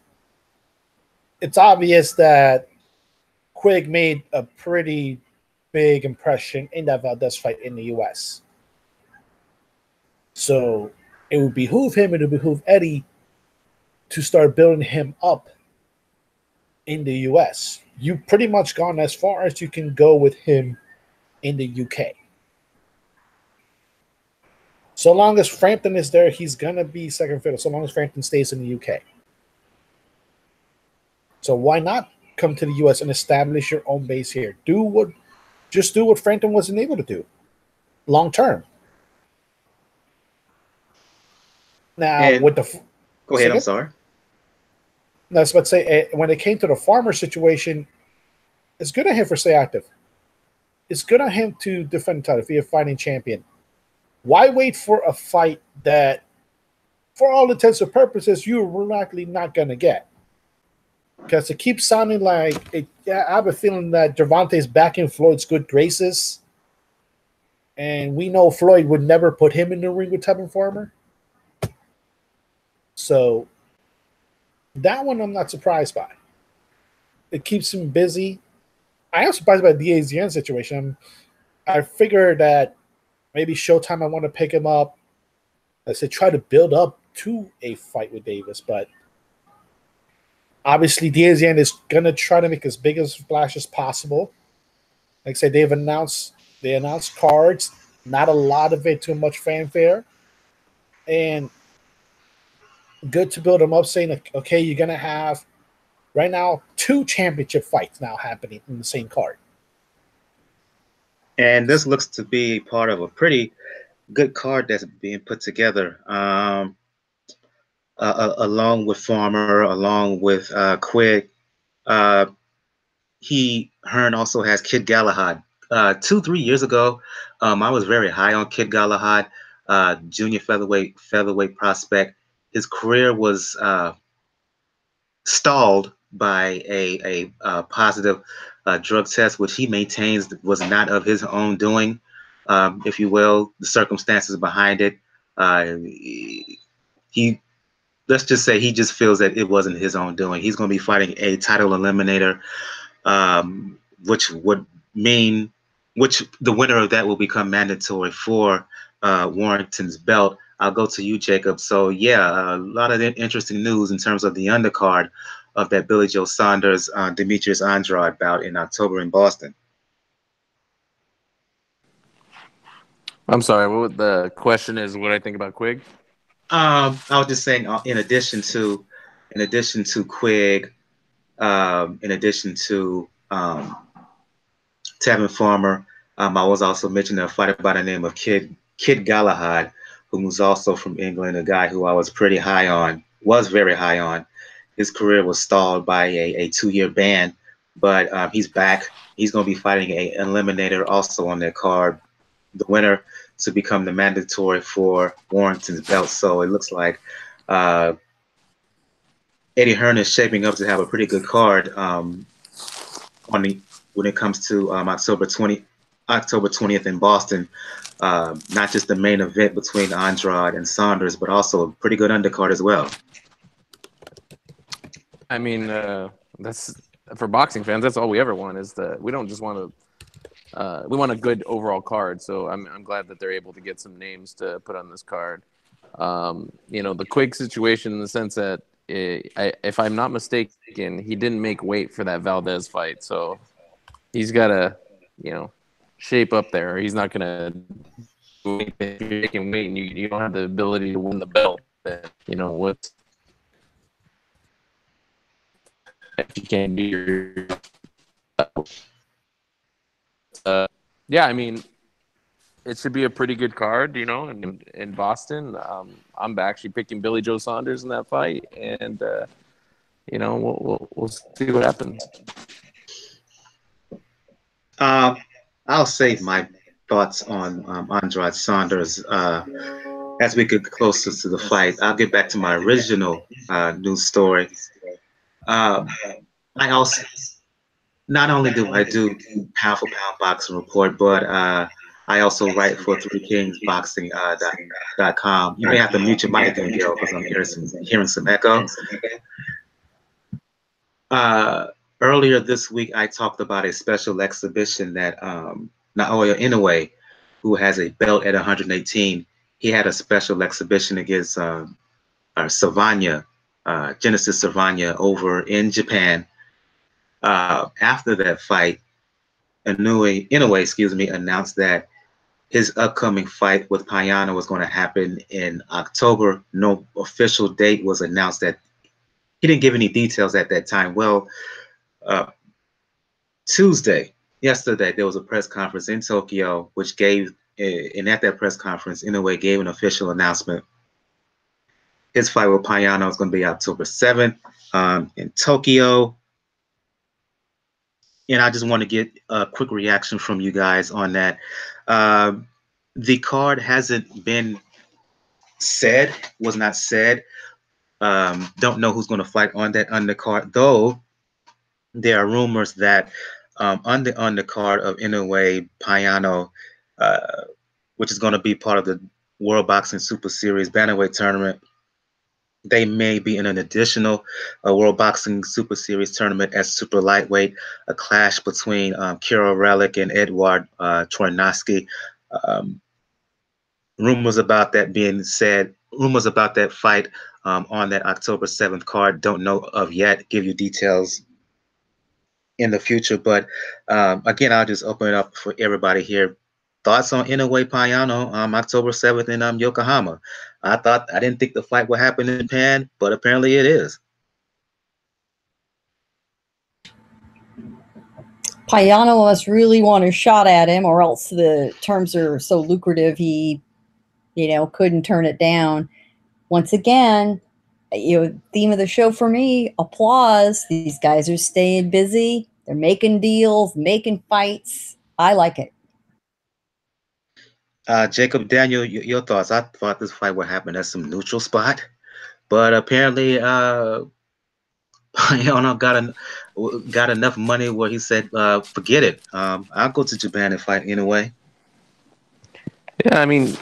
it's obvious that Quigg made a pretty big impression in that Valdez fight in the U.S. So it would behoove him, it would behoove Eddie to start building him up in the U.S. You've pretty much gone as far as you can go with him in the U.K. So long as Frampton is there, he's going to be second fiddle, so long as Frampton stays in the UK. So why not come to the US and establish your own base here? Just do what Frampton wasn't able to do long term. Now, and with the... Go ahead, I'm sorry. No, I was about to say, when it came to the Farmer situation, it's good on him for stay active. It's good on him to defend the title if he's a fighting champion. Why wait for a fight that, for all intents and purposes, you're likely not going to get? Because it keeps sounding like, I have a feeling that Gervonta's back in Floyd's good graces. And we know Floyd would never put him in the ring with Tevin Farmer. So that one I'm not surprised by. It keeps him busy. I am surprised by the DAZN situation. I figured that maybe Showtime, I want to pick him up. I said try to build up to a fight with Davis, but obviously DAZN is going to try to make as big a splash as possible. Like I said, they announced cards, not a lot of it, too much fanfare, and good to build them up, saying, okay, you're going to have right now 2 championship fights now happening in the same card. And this looks to be part of a pretty good card that's being put together, along with Farmer, along with Quigg. Hearn also has Kid Galahad. 2-3 years ago, I was very high on Kid Galahad, junior featherweight prospect. His career was stalled by a positive drug test, which he maintains was not of his own doing, if you will. The circumstances behind it, let's just say he just feels that it wasn't his own doing. He's going to be fighting a title eliminator, which would mean, the winner of that will become mandatory for Warrington's belt. I'll go to you, Jacob. So yeah, a lot of interesting news in terms of the undercard of that Billy Joe Saunders, Demetrius Andrade bout in October in Boston. I'm sorry. What the question is? What I think about Quigg? I was just saying, in addition to Quigg, in addition to Tevin Farmer, I was also mentioning a fighter by the name of Kid Galahad, who was also from England, a guy who I was pretty high on, was very high on. His career was stalled by a 2-year ban, but he's back. He's going to be fighting an eliminator also on their card, the winner to become the mandatory for Warrington's belt. So it looks like Eddie Hearn is shaping up to have a pretty good card when it comes to October 20th in Boston. Not just the main event between Andrade and Saunders, but also a pretty good undercard as well. I mean, that's for boxing fans. That's all we ever want is we don't just want to. We want a good overall card. So I'm glad that they're able to get some names to put on this card. The Quigg situation in the sense that if I'm not mistaken, he didn't make weight for that Valdez fight, so he's got to, shape up there. He's not going to if you're making weight and you don't have the ability to win the belt. Then, what's if you can't do your yeah, I mean, it should be a pretty good card, in Boston. I'm actually picking Billy Joe Saunders in that fight, and we'll see what happens. I'll save my thoughts on Andrade Saunders as we get closer to the fight. I'll get back to my original news story. I also not only do I do pound for pound boxing report, but I also write for ThreeKingsBoxing.com. You may have to mute your mic again, Gil, because I'm hearing some echo. Earlier this week, I talked about a special exhibition that Naoya Inoue, who has a belt at 118, he had a special exhibition against Savanya, Genesis Savanya, over in Japan. After that fight, Inoue, announced that his upcoming fight with Payano was going to happen in October. No official date was announced. That he didn't give any details at that time. Well, yesterday, there was a press conference in Tokyo, which gave, and at that press conference, Inoue gave an official announcement. His fight with Payano is going to be October 7th in Tokyo. And I just want to get a quick reaction from you guys on that. The card hasn't been said, was not said. Don't know who's going to fight on that undercard, though there are rumors that on the undercard of Inoue Payano, which is going to be part of the World Boxing Super Series Bantamweight Tournament, they may be in an additional World Boxing Super Series tournament as super lightweight, a clash between Kiro Relic and Edward Trojanowski. Rumors about that being said, rumors about that fight on that October 7th card, don't know of yet. Give you details in the future. But again, I'll just open it up for everybody here. Thoughts on Inoue Payano October 7th in Yokohama. I didn't think the fight would happen in Japan, but apparently it is. Payano must really want a shot at him, or else the terms are so lucrative he, couldn't turn it down. Once again, theme of the show for me, applause. These guys are staying busy. They're making deals, making fights. I like it. Jacob, Daniel, your thoughts? I thought this fight would happen at some neutral spot, but apparently Payano got enough money where he said, forget it. I'll go to Japan and fight Inoue. Yeah, I mean,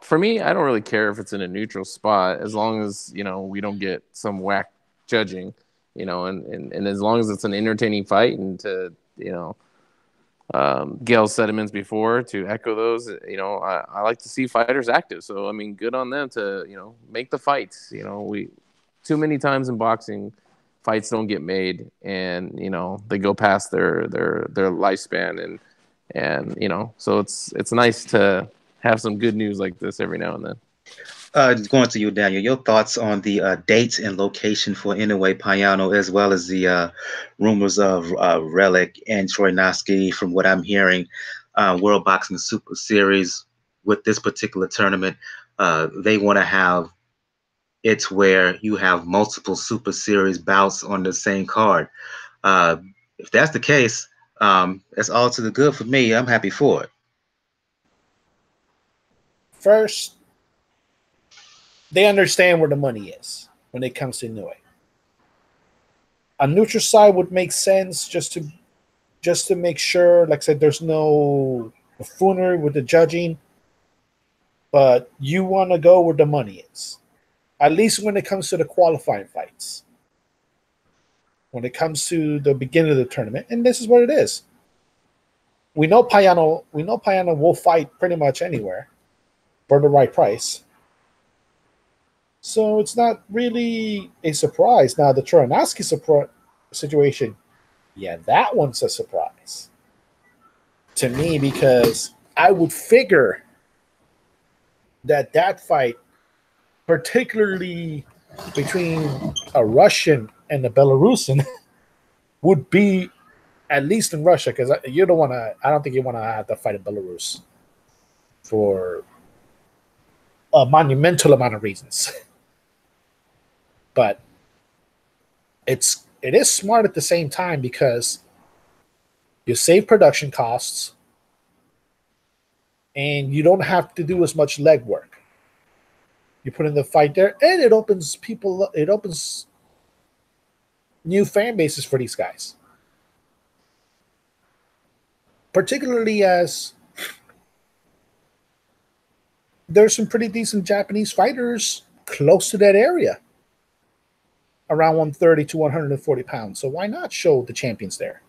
for me, I don't really care if it's in a neutral spot as long as, we don't get some whack judging, and as long as it's an entertaining fight. And to, Gail's sentiments before, to echo those, I like to see fighters active. So, I mean, good on them to, make the fights. Too many times in boxing, fights don't get made, and, they go past their lifespan. And so it's nice to have some good news like this every now and then. Going to you, Daniel, your thoughts on the dates and location for Inoue Payano, as well as the rumors of Relic and Trojanowski. From what I'm hearing, World Boxing Super Series with this particular tournament, they want to have it where you have multiple Super Series bouts on the same card. If that's the case, that's all to the good for me. I'm happy for it. First, they understand where the money is when it comes to Inoue. A neutral side would make sense just to make sure, like I said, there's no buffoonery with the judging. But you want to go where the money is, at least when it comes to the qualifying fights. When it comes to the beginning of the tournament, and this is what it is. We know Payano will fight pretty much anywhere for the right price. So it's not really a surprise. Now the Trojanowski situation, yeah, that one's a surprise to me, because I would figure that fight, particularly between a Russian and a Belarusian, would be at least in Russia, because you don't want to. I don't think you want to have to fight in Belarus for a monumental amount of reasons. But it is smart at the same time, because you save production costs and you don't have to do as much legwork. You put in the fight there, and it opens new fan bases for these guys. Particularly as there's some pretty decent Japanese fighters close to that area, around 130 to 140 pounds. So why not show the champions there?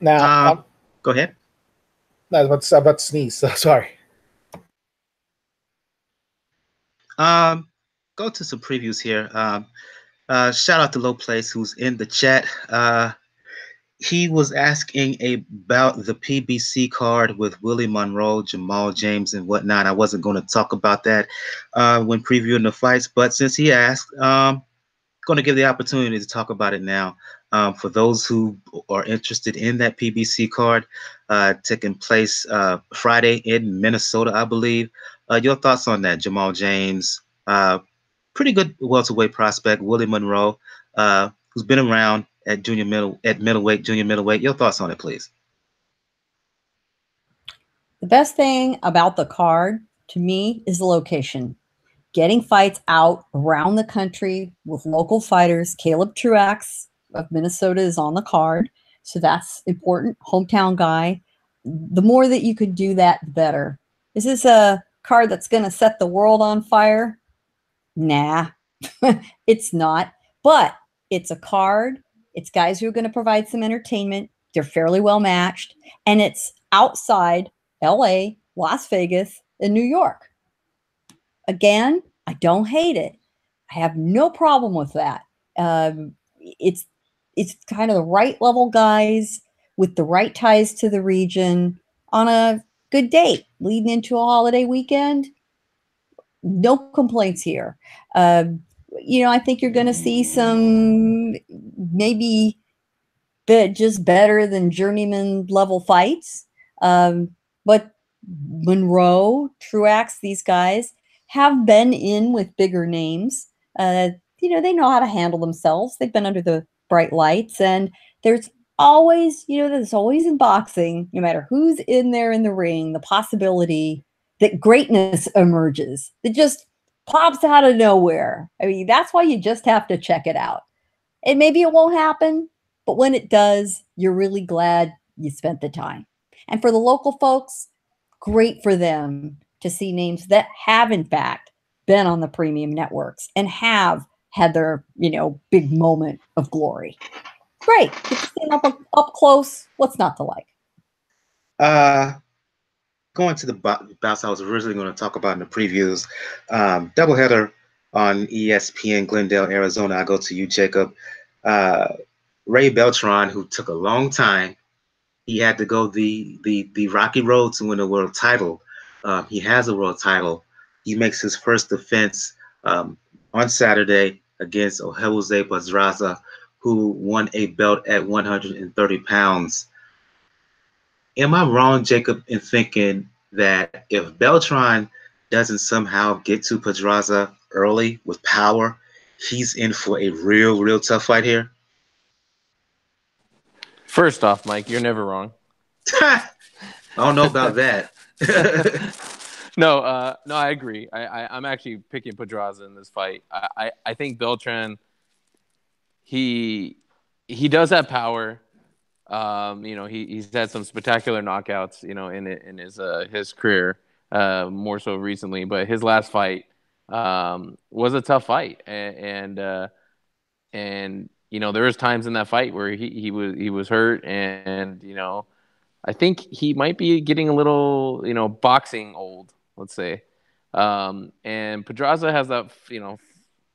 Now, go ahead. I was about to sneeze. So sorry. Go to some previews here. Shout out to Low Place, who's in the chat. He was asking about the PBC card with Willie Monroe, Jamal James, and whatnot. I wasn't going to talk about that when previewing the fights, but since he asked, going to give the opportunity to talk about it now. For those who are interested in that PBC card, taking place Friday in Minnesota, I believe. Your thoughts on that, Jamal James? Pretty good welterweight prospect, Willie Monroe, who's been around at middleweight, junior middleweight. Your thoughts on it, please. The best thing about the card to me is the location. Getting fights out around the country with local fighters. Caleb Truax of Minnesota is on the card, so that's important. Hometown guy. The more that you could do that, the better. Is this a card that's going to set the world on fire? Nah, it's not. But it's a card. It's guys who are going to provide some entertainment. They're fairly well matched. And it's outside LA, Las Vegas, and New York. Again, I don't hate it. I have no problem with that. It's kind of the right level guys with the right ties to the region on a good date leading into a holiday weekend. No complaints here. I think you're going to see some maybe just better than journeyman level fights. But Monroe, Truax, these guys have been in with bigger names. They know how to handle themselves. They've been under the bright lights, and there's always in boxing, no matter who's in there in the ring, the possibility that greatness emerges. That just pops out of nowhere. I mean, that's why you just have to check it out. And maybe it won't happen, but when it does, you're really glad you spent the time. And for the local folks, great for them to see names that have, in fact, been on the premium networks and have had their, big moment of glory. Great. Get to see them up close. What's not to like? Going to the bouts I was originally going to talk about in the previews. Doubleheader on ESPN, Glendale, Arizona. I go to you, Jacob. Ray Beltran, who took a long time. He had to go the rocky road to win a world title. He has a world title. He makes his first defense on Saturday against Jose Pedraza, who won a belt at 130 pounds. Am I wrong, Jacob, in thinking that if Beltran doesn't somehow get to Pedraza early with power, he's in for a real tough fight here? First off, Mike, you're never wrong. I don't know about that. No, I agree. I'm actually picking Pedraza in this fight. I think Beltran he does have power. You know, he's had some spectacular knockouts, you know, in his career, more so recently. But his last fight was a tough fight, and you know, there was times in that fight where he was hurt, and you know, I think he might be getting a little, you know, boxing old, let's say. And Pedraza has that, you know,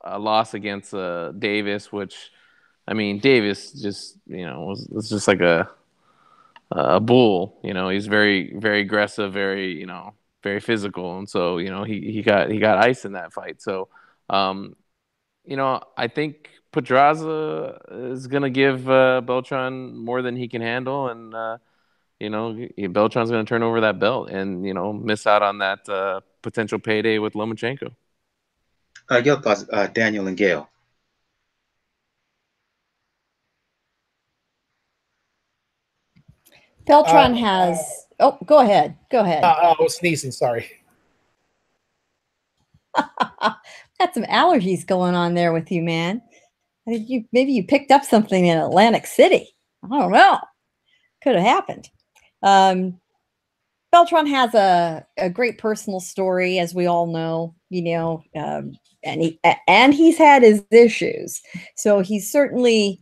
a loss against Davis, which, I mean, Davis just, you know, was just like a bull. You know, he's very, very aggressive, very, you know, very physical, and so, you know, he got ice in that fight. So, you know, I think Pedraza is gonna give Beltran more than he can handle, and you know, Beltran's gonna turn over that belt and, you know, miss out on that potential payday with Lomachenko. Your thoughts, Daniel and Gail? Beltran has. Oh, go ahead. Go ahead. I was sneezing. Sorry. Got some allergies going on there with you, man. Maybe you picked up something in Atlantic City. I don't know. Could have happened. Beltran has a great personal story, as we all know, you know, and he's had his issues. So he's certainly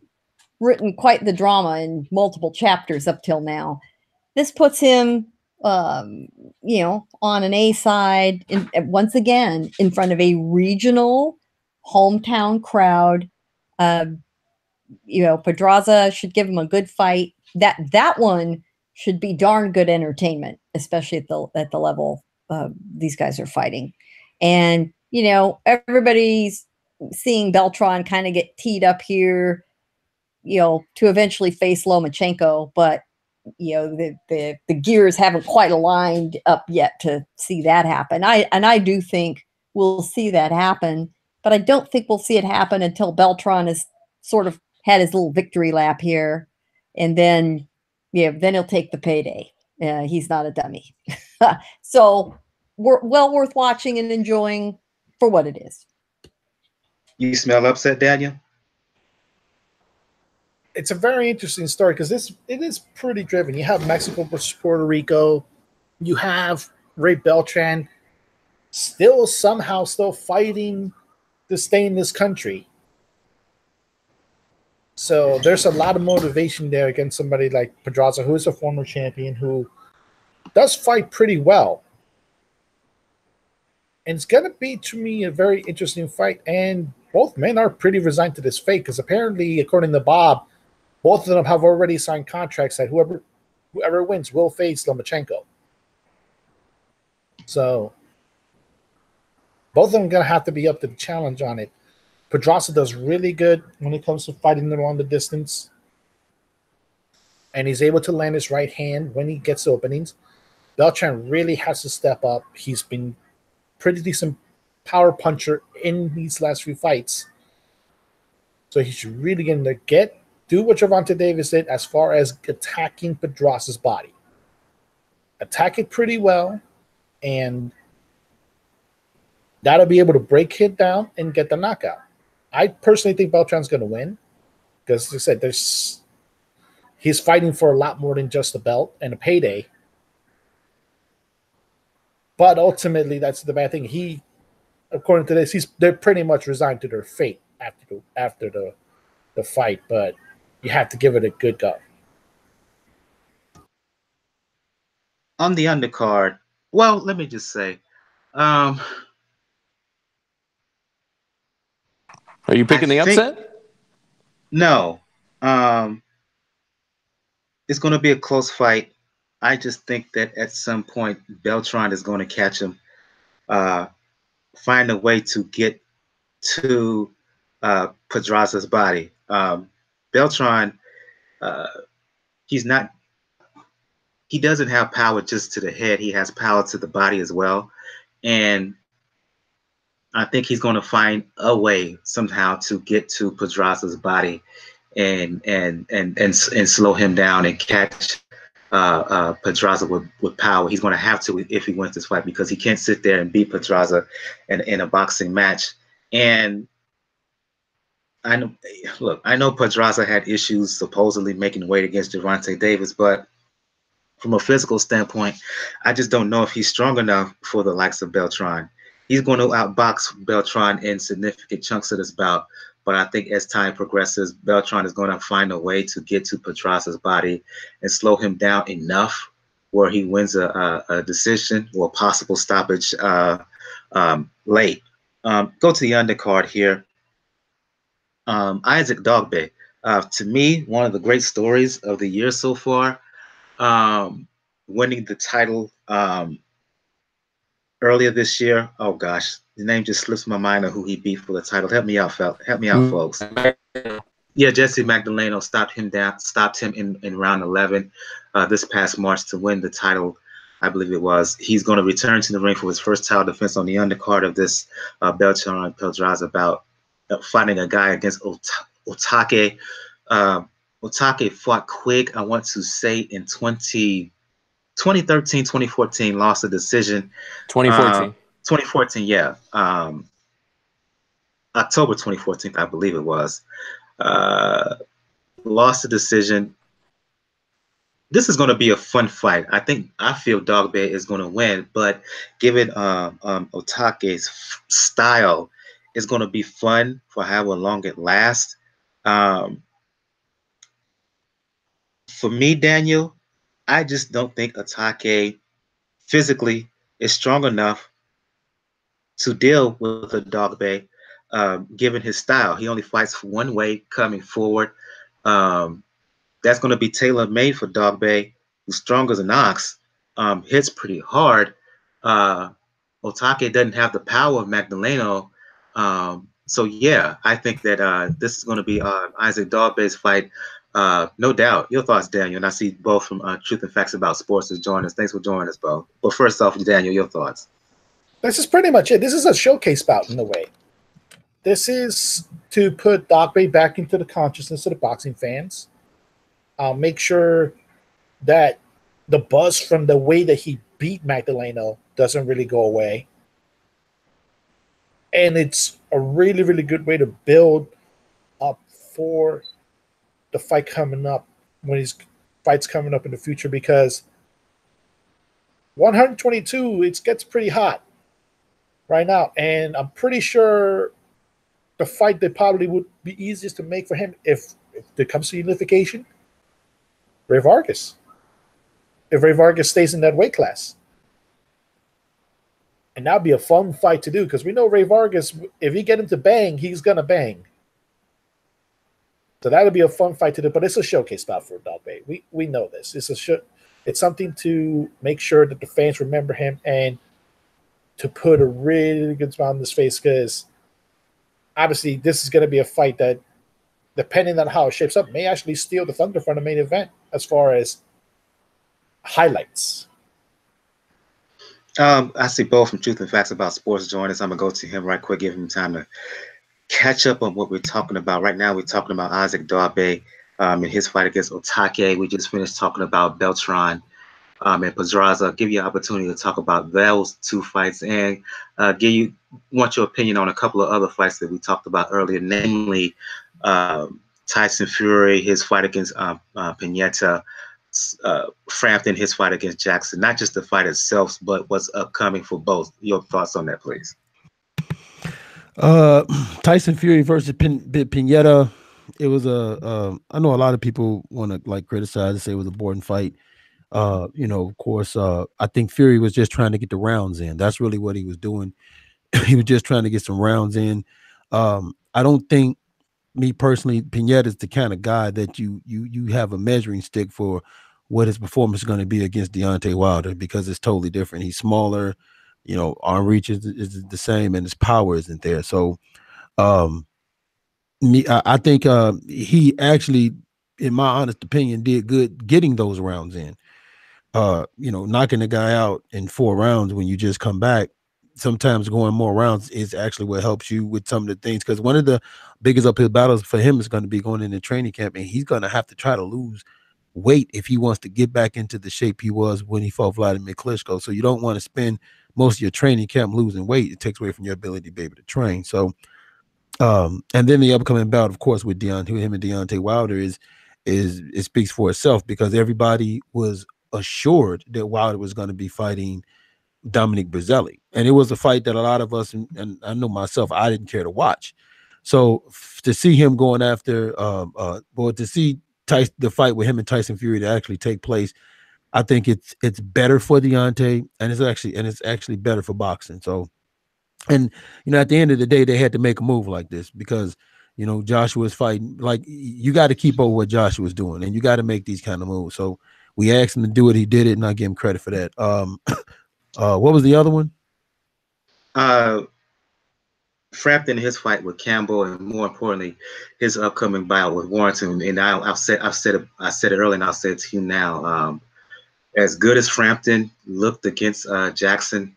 written quite the drama in multiple chapters up till now. This puts him, you know, on an A side, once again, in front of a regional hometown crowd. You know, Pedraza should give him a good fight. That one should be darn good entertainment, especially at the level these guys are fighting. And, you know, everybody's seeing Beltran kind of get teed up here, you know, to eventually face Lomachenko, but you know, the gears haven't quite aligned up yet to see that happen. I do think we'll see that happen, but I don't think we'll see it happen until Beltran has sort of had his little victory lap here, and then, yeah, then he'll take the payday. He's not a dummy. So we're well worth watching and enjoying for what it is. You smell upset, Daniel? It's a very interesting story because it is pretty driven. You have Mexico versus Puerto Rico. You have Ray Beltran still fighting to stay in this country. So there's a lot of motivation there against somebody like Pedraza, who is a former champion, who does fight pretty well. And it's going to be, to me, a very interesting fight. And both men are pretty resigned to this fate because apparently, according to Bob, both of them have already signed contracts that whoever wins will face Lomachenko. So both of them are going to have to be up to the challenge on it. Pedraza does really good when it comes to fighting along the distance. And he's able to land his right hand when he gets openings. Beltran really has to step up. He's been pretty decent power puncher in these last few fights. So he should really get in there, do what Gervonta Davis did as far as attacking Pedraza's body. Attack it pretty well, and that'll be able to break him down and get the knockout. I personally think Beltran's going to win because, as I said, he's fighting for a lot more than just a belt and a payday. But ultimately, that's the bad thing. According to this, they're pretty much resigned to their fate after the fight. But you have to give it a good go. On the undercard, well, let me just say, are you picking the upset? No. It's going to be a close fight. I just think that at some point, Beltran is going to catch him, find a way to get to Pedraza's body. Beltran, he doesn't have power just to the head. He has power to the body as well. And I think he's going to find a way somehow to get to Pedraza's body and slow him down and catch Pedraza with power. He's going to have to if he wins this fight, because he can't sit there and beat Pedraza in a boxing match. And I know. Look, I know Pedraza had issues supposedly making weight against Gervonta Davis, but from a physical standpoint, I just don't know if he's strong enough for the likes of Beltran. He's going to outbox Beltran in significant chunks of this bout, but I think as time progresses, Beltran is going to find a way to get to Pedraza's body and slow him down enough where he wins a decision or a possible stoppage late. Go to the undercard here. Isaac Dogboe. To me, one of the great stories of the year so far. Winning the title earlier this year. Oh gosh, the name just slips my mind of who he beat for the title. Help me out, Help me out, folks. Yeah, Jesse Magdaleno stopped him in round 11 this past March to win the title. I believe it was. He's going to return to the ring for his first title defense on the undercard of this Beltran Pedraza bout, fighting a guy against Otake. Otake fought quick, I want to say, in 2013, 2014, lost a decision. 2014. 2014, yeah. October 2014, I believe it was. Lost a decision. This is going to be a fun fight. I feel Dogboe is going to win, but given Otake's style, it's going to be fun for however long it lasts. For me, Daniel, I just don't think Otake physically is strong enough to deal with a Dogboe, given his style. He only fights one way coming forward. That's going to be tailor-made for Dogboe, who's strong as an ox, hits pretty hard. Otake doesn't have the power of Magdaleno. So, yeah, I think that this is going to be Isaac Dogboe's fight. No doubt. Your thoughts, Daniel? And I see both from Truth and Facts About Sports is joining us. Thanks for joining us, Bo. But first off, Daniel, your thoughts? This is pretty much it. This is a showcase bout in a way. This is to put Dogboe back into the consciousness of the boxing fans. Make sure that the buzz from the way that he beat Magdaleno doesn't really go away. And it's a really, really good way to build up for the fight coming up, when his fight's coming up in the future, because 122, it gets pretty hot right now. And I'm pretty sure the fight that probably would be easiest to make for him if it comes to unification, Ray Vargas. If Ray Vargas stays in that weight class. And that'd be a fun fight to do, because we know Ray Vargas, if he get him to bang, he's going to bang. So that'll be a fun fight to do, but it's a showcase bout for Dogboe. We know this. It's something to make sure that the fans remember him and to put a really good smile on his face, because obviously this is going to be a fight that, depending on how it shapes up, may actually steal the thunder from the main event as far as highlights. I see Bo from Truth and Facts About Sports join us. I'm going to go to him right quick, give him time to catch up on what we're talking about. Right now, we're talking about Isaac Dogboe in his fight against Otake. We just finished talking about Beltran and Pedraza. Give you an opportunity to talk about those two fights and want your opinion on a couple of other fights that we talked about earlier, namely Tyson Fury, his fight against Pianeta, Frampton, his fight against Jackson. Not just the fight itself, but what's upcoming for both. Your thoughts on that, please. Tyson Fury versus Pianeta. It was I know a lot of people want to criticize and say it was a boring fight. Of course, I think Fury was just trying to get the rounds in. That's really what he was doing. He was just trying to get some rounds in. I don't think, me personally, Pianeta is the kind of guy that you have a measuring stick for what his performance is going to be against Deontay Wilder, because it's totally different. He's smaller, arm reach is the same, and his power isn't there. So I think he actually, in my honest opinion, did good getting those rounds in. Knocking the guy out in 4 rounds when you just come back, sometimes going more rounds is actually what helps you with some of the things, because one of the biggest uphill battles for him is going to be going into training camp, and he's going to have to try to lose weight if he wants to get back into the shape he was when he fought Vladimir Klitschko. So you don't want to spend most of your training camp losing weight. It takes away from your ability to be able to train. So And then the upcoming bout, of course, with him and Deontay Wilder is it speaks for itself, because everybody was assured that Wilder was going to be fighting Dominic Breazeale, and it was a fight that a lot of us, and I know myself, I didn't care to watch. So to see him going after, to see the fight with him and Tyson Fury to actually take place, I think it's better for Deontay, and it's actually better for boxing. So, and at the end of the day, they had to make a move like this because Joshua's fighting. Like, you got to keep over what Joshua's doing, and you got to make these kind of moves. So we asked him to do it, he did it, and I give him credit for that. What was the other one? Frampton, his fight with Campbell, and more importantly, his upcoming bout with Warrington. And I've said it earlier, and I'll say it to you now. As good as Frampton looked against Jackson,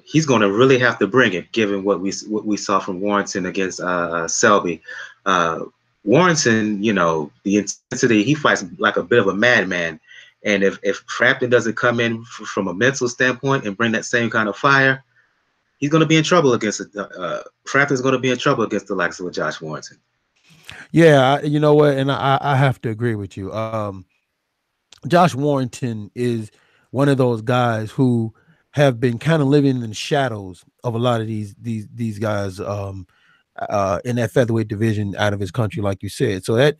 he's going to really have to bring it, given what we saw from Warrington against Selby. Warrington, the intensity, he fights like a bit of a madman. And if Frampton doesn't come in from a mental standpoint and bring that same kind of fire, he's going to be in trouble against Frampton's going to be in trouble against the likes of Josh Warrington. Yeah, you know what? And I have to agree with you. Josh Warrington is one of those guys who have been kind of living in the shadows of a lot of these guys in that featherweight division out of his country, like you said. So that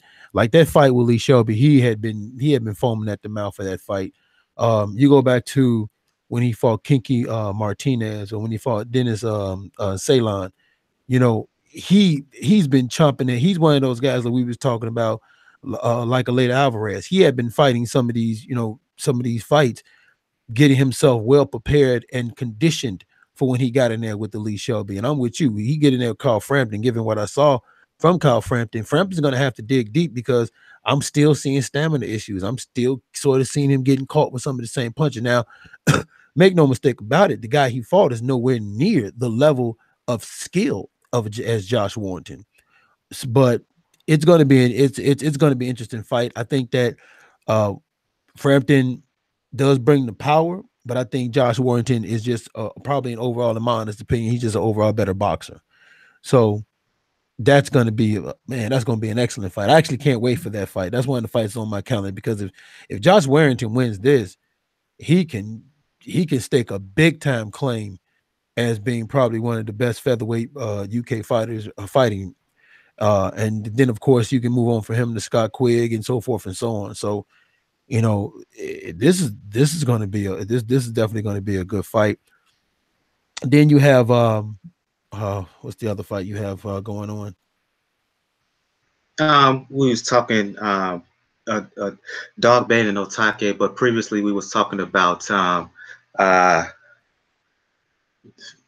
fight with Lee Shelby, he had been foaming at the mouth for that fight. You go back to when he fought Kinky Martinez, or when he fought Dennis Ceylon, he's been chomping it. He's one of those guys that we was talking about, like a later Alvarez. He had been fighting some of these fights, getting himself well prepared and conditioned for when he got in there with the Lee Shelby. And I'm with you. He get in there with Kyle Frampton. Given what I saw from Kyle Frampton, Frampton's going to have to dig deep, because I'm still seeing stamina issues. I'm still sort of seeing him getting caught with some of the same punches. Now, make no mistake about it, the guy he fought is nowhere near the level of skill as Josh Warrington. But it's going to be it's going to be an interesting fight. I think that Frampton does bring the power, but I think Josh Warrington is just probably an overall, in my honest opinion, he's just an overall better boxer. So that's going to be that's going to be an excellent fight. I actually can't wait for that fight. That's one of the fights on my calendar, because if Josh Warrington wins this, he can stake a big time claim as being probably one of the best featherweight UK fighters fighting. And then, of course, you can move on for him to Scott Quigg and so forth and so on. So, this is definitely going to be a good fight. Then you have what's the other fight you have going on? We was talking Dogboe and Otake, but previously we was talking about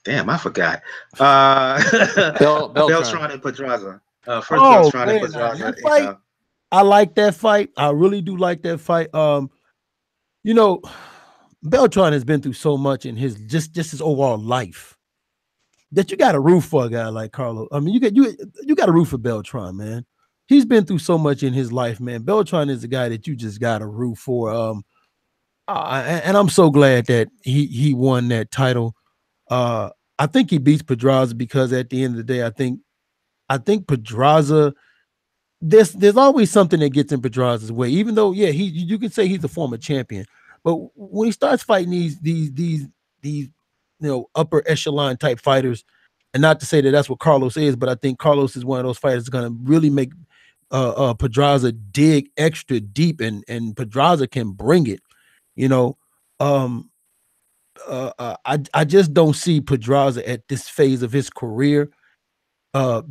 damn, I forgot. Beltran and Pedraza. Beltran and Pedraza. I like that fight. I really do like that fight. Beltran has been through so much in his just his overall life that you got to root for a guy like Carlos. I mean, you got to root for Beltran, man. He's been through so much in his life, man. Beltran is a guy that you just got to root for. And I'm so glad that he won that title. I think he beats Pedraza, because at the end of the day, I think Pedraza, there's always something that gets in Pedraza's way, even though, yeah, you can say he's a former champion, but when he starts fighting these upper echelon type fighters, and not to say that that's what Carlos is, but I think Carlos is one of those fighters that's going to really make Pedraza dig extra deep, and Pedraza can bring it. I just don't see Pedraza at this phase of his career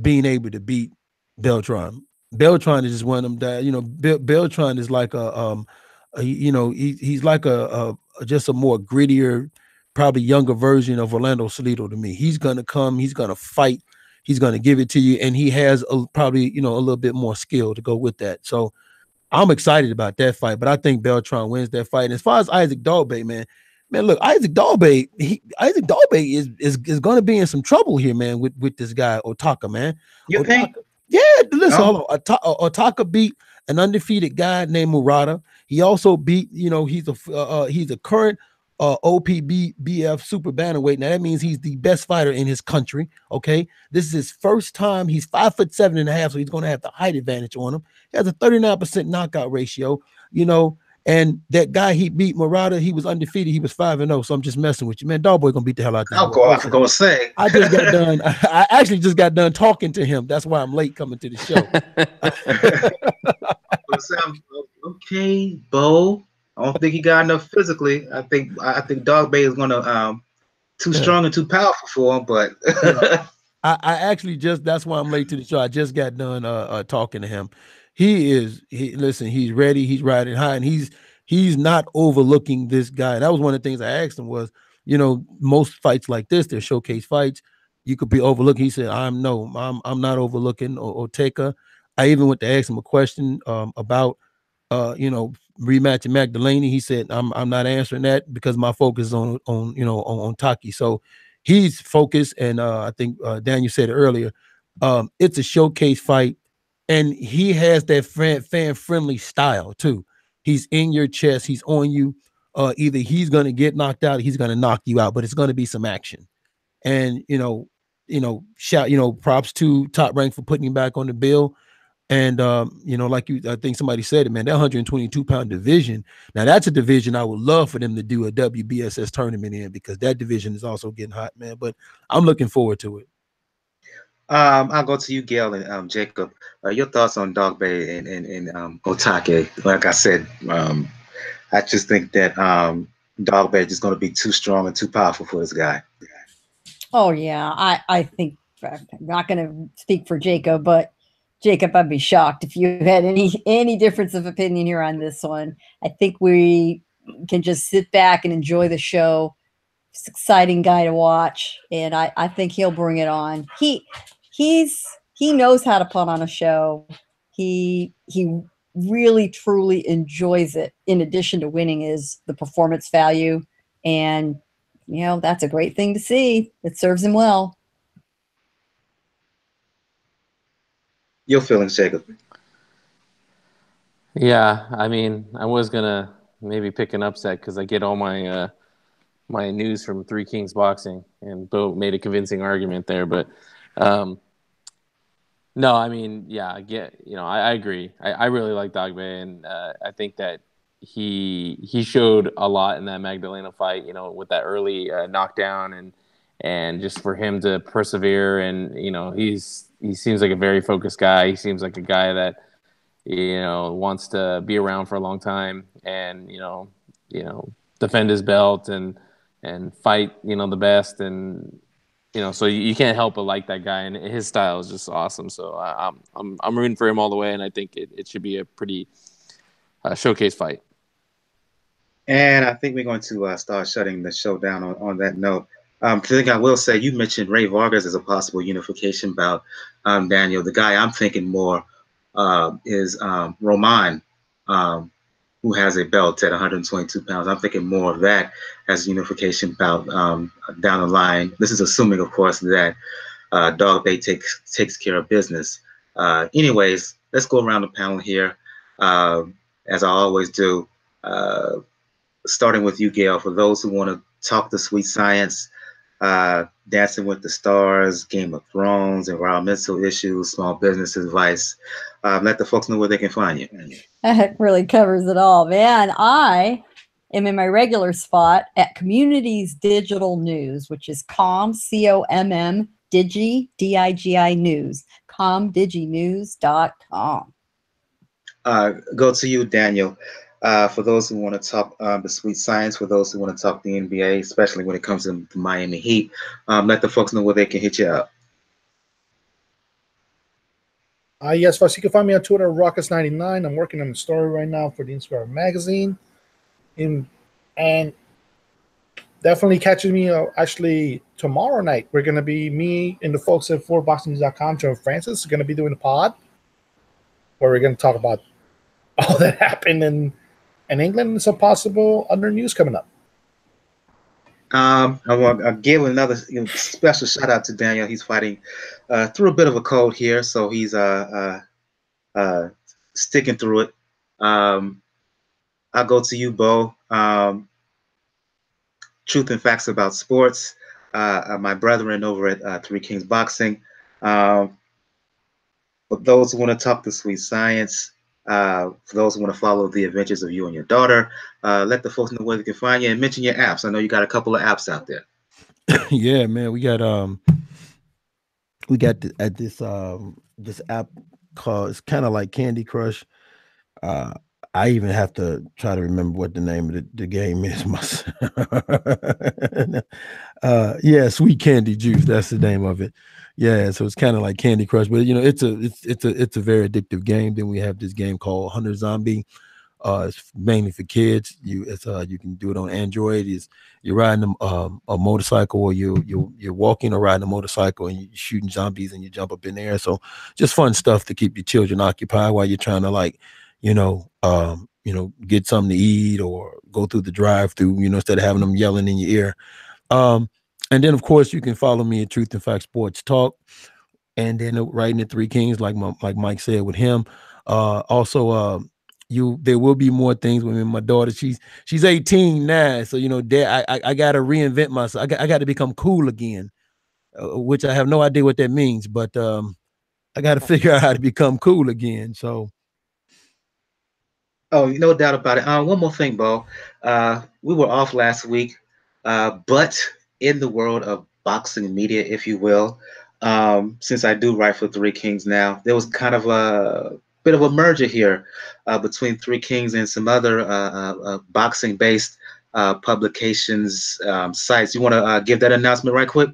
being able to beat Beltran. Beltran is just one of them that, Beltran is like he's like just a more grittier, probably younger version of Orlando Salido to me. He's gonna come, he's gonna fight, he's gonna give it to you, and he has probably a little bit more skill to go with that. So I'm excited about that fight, but I think Beltran wins that fight. And as far as Isaac Dogboe, man, look, Isaac Dogboe is going to be in some trouble here, man, with this guy Otake, man. You think? Yeah, listen, hold on. Otake beat an undefeated guy named Murata. He also beat, he's a current OPBF Super Bantamweight. Now that means he's the best fighter in his country. Okay, this is his first time. He's 5'7.5", so he's going to have the height advantage on him. He has a 39% knockout ratio. You know, and that guy he beat, Murata, he was undefeated. He was 5-0. So I'm just messing with you, man. Dogboe gonna beat the hell out this I'll boy. go off and go say. I just got done. I actually just got done talking to him. That's why I'm late coming to the show. Okay, Bo. I don't think he got enough physically. I think Dogboe is gonna too strong and too powerful for him. But I actually that's why I'm late to the show. I just got done talking to him. Listen, he's ready. He's riding high, and he's not overlooking this guy. That was one of the things I asked him was, you know, most fights like this, they're showcase fights. You could be overlooking. He said, I'm not overlooking Otake. I even went to ask him a question about you know, rematching Magdalena. He said, I'm not answering that because my focus is on Taki. So he's focused, and I think Daniel said it earlier. It's a showcase fight, and he has that fan-friendly style too. He's in your chest, he's on you. Either he's gonna get knocked out, or he's gonna knock you out, but it's gonna be some action. And props to Top Rank for putting him back on the bill. And I think somebody said it, man, that 122-pound division. Now that's a division I would love for them to do a WBSS tournament in, because that division is also getting hot, man. But I'm looking forward to it. I'll go to you, Gail and Jacob. Your thoughts on Dogboe and Otake? Like I said, I just think that Dogboe is just going to be too strong and too powerful for this guy. Oh yeah, I think I'm not going to speak for Jacob, but Jacob, I'd be shocked if you had any difference of opinion here on this one. I think we can just sit back and enjoy the show. He's an exciting guy to watch, and I think he'll bring it on. He knows how to put on a show. He really truly enjoys it. In addition to winning, is the performance value, and that's a great thing to see. It serves him well. Your feelings, Jacob? Yeah, I mean, I was gonna maybe pick an upset because I get all my my news from Three Kings Boxing, and Bo made a convincing argument there. But no, I mean, yeah, I agree. I really like Dogboe, and I think that he showed a lot in that Magdalena fight. With that early knockdown, and just for him to persevere, and he seems like a very focused guy. He seems like a guy that wants to be around for a long time, and defend his belt and fight the best, and so you can't help but like that guy, and his style is just awesome. So I'm rooting for him all the way, and I think it should be a pretty showcase fight. And I think we're going to start shutting the show down on that note. I think I will say, you mentioned Ray Vargas as a possible unification bout. Daniel, the guy I'm thinking more is Roman, who has a belt at 122 pounds. I'm thinking more of that as a unification bout down the line. This is assuming, of course, that Dogboe takes care of business. Anyways, let's go around the panel here, as I always do. Starting with you, Gail, for those who want to talk the sweet science, Dancing with the Stars, Game of Thrones, environmental issues, small business advice, let the folks know where they can find you. That really covers it all, man. I am in my regular spot at Communities Digital News, which is COM, COMM, Digi, DIGI News, comdiginews.com. Go to you, Daniel. For those who want to talk the sweet science, for those who want to talk the NBA, especially when it comes to the Miami Heat, let the folks know where they can hit you up. Yes, folks, you can find me on Twitter, Raucus99. I'm working on a story right now for the Inspire magazine. And definitely catching me actually tomorrow night. We're going to be, me and the folks at 4boxing.com, Joe Francis, are going to be doing a pod where we're going to talk about all that happened in England and some possible other news coming up. I want to give another special shout out to Daniel. He's fighting through a bit of a cold here, so he's sticking through it. I'll go to you, Bo. Truth and Facts About Sports. My brethren over at Three Kings Boxing. For those who want to talk the sweet science, for those who want to follow the adventures of you and your daughter, let the folks know where they can find you and mention your apps. I know you got a couple of apps out there. Yeah, man, we got this app called, it's kind of like Candy Crush. I even have to try to remember what the name of the game is myself. Yeah, Sweet Candy Juice, that's the name of it. Yeah, so it's kind of like Candy Crush, but you know, it's a very addictive game. Then we have this game called Hunter Zombie. It's mainly for kids. You can do it on Android. You're riding a motorcycle, or you're walking or riding a motorcycle, and you're shooting zombies, and you jump up in the air. So just fun stuff to keep your children occupied while you're trying to, like, get something to eat or go through the drive-through, instead of having them yelling in your ear. And then, of course, you can follow me at Truth and Fact Sports Talk, and then writing at Three Kings, like Mike said with him. Also, there will be more things with me. My daughter, she's 18 now, so Dad, I got to reinvent myself. I got to become cool again, which I have no idea what that means, but I got to figure out how to become cool again. So. Oh, no doubt about it. One more thing, Bo. We were off last week, but in the world of boxing media, if you will, since I do write for Three Kings now, there was kind of a bit of a merger here between Three Kings and some other boxing-based publications, sites. You want to give that announcement right quick?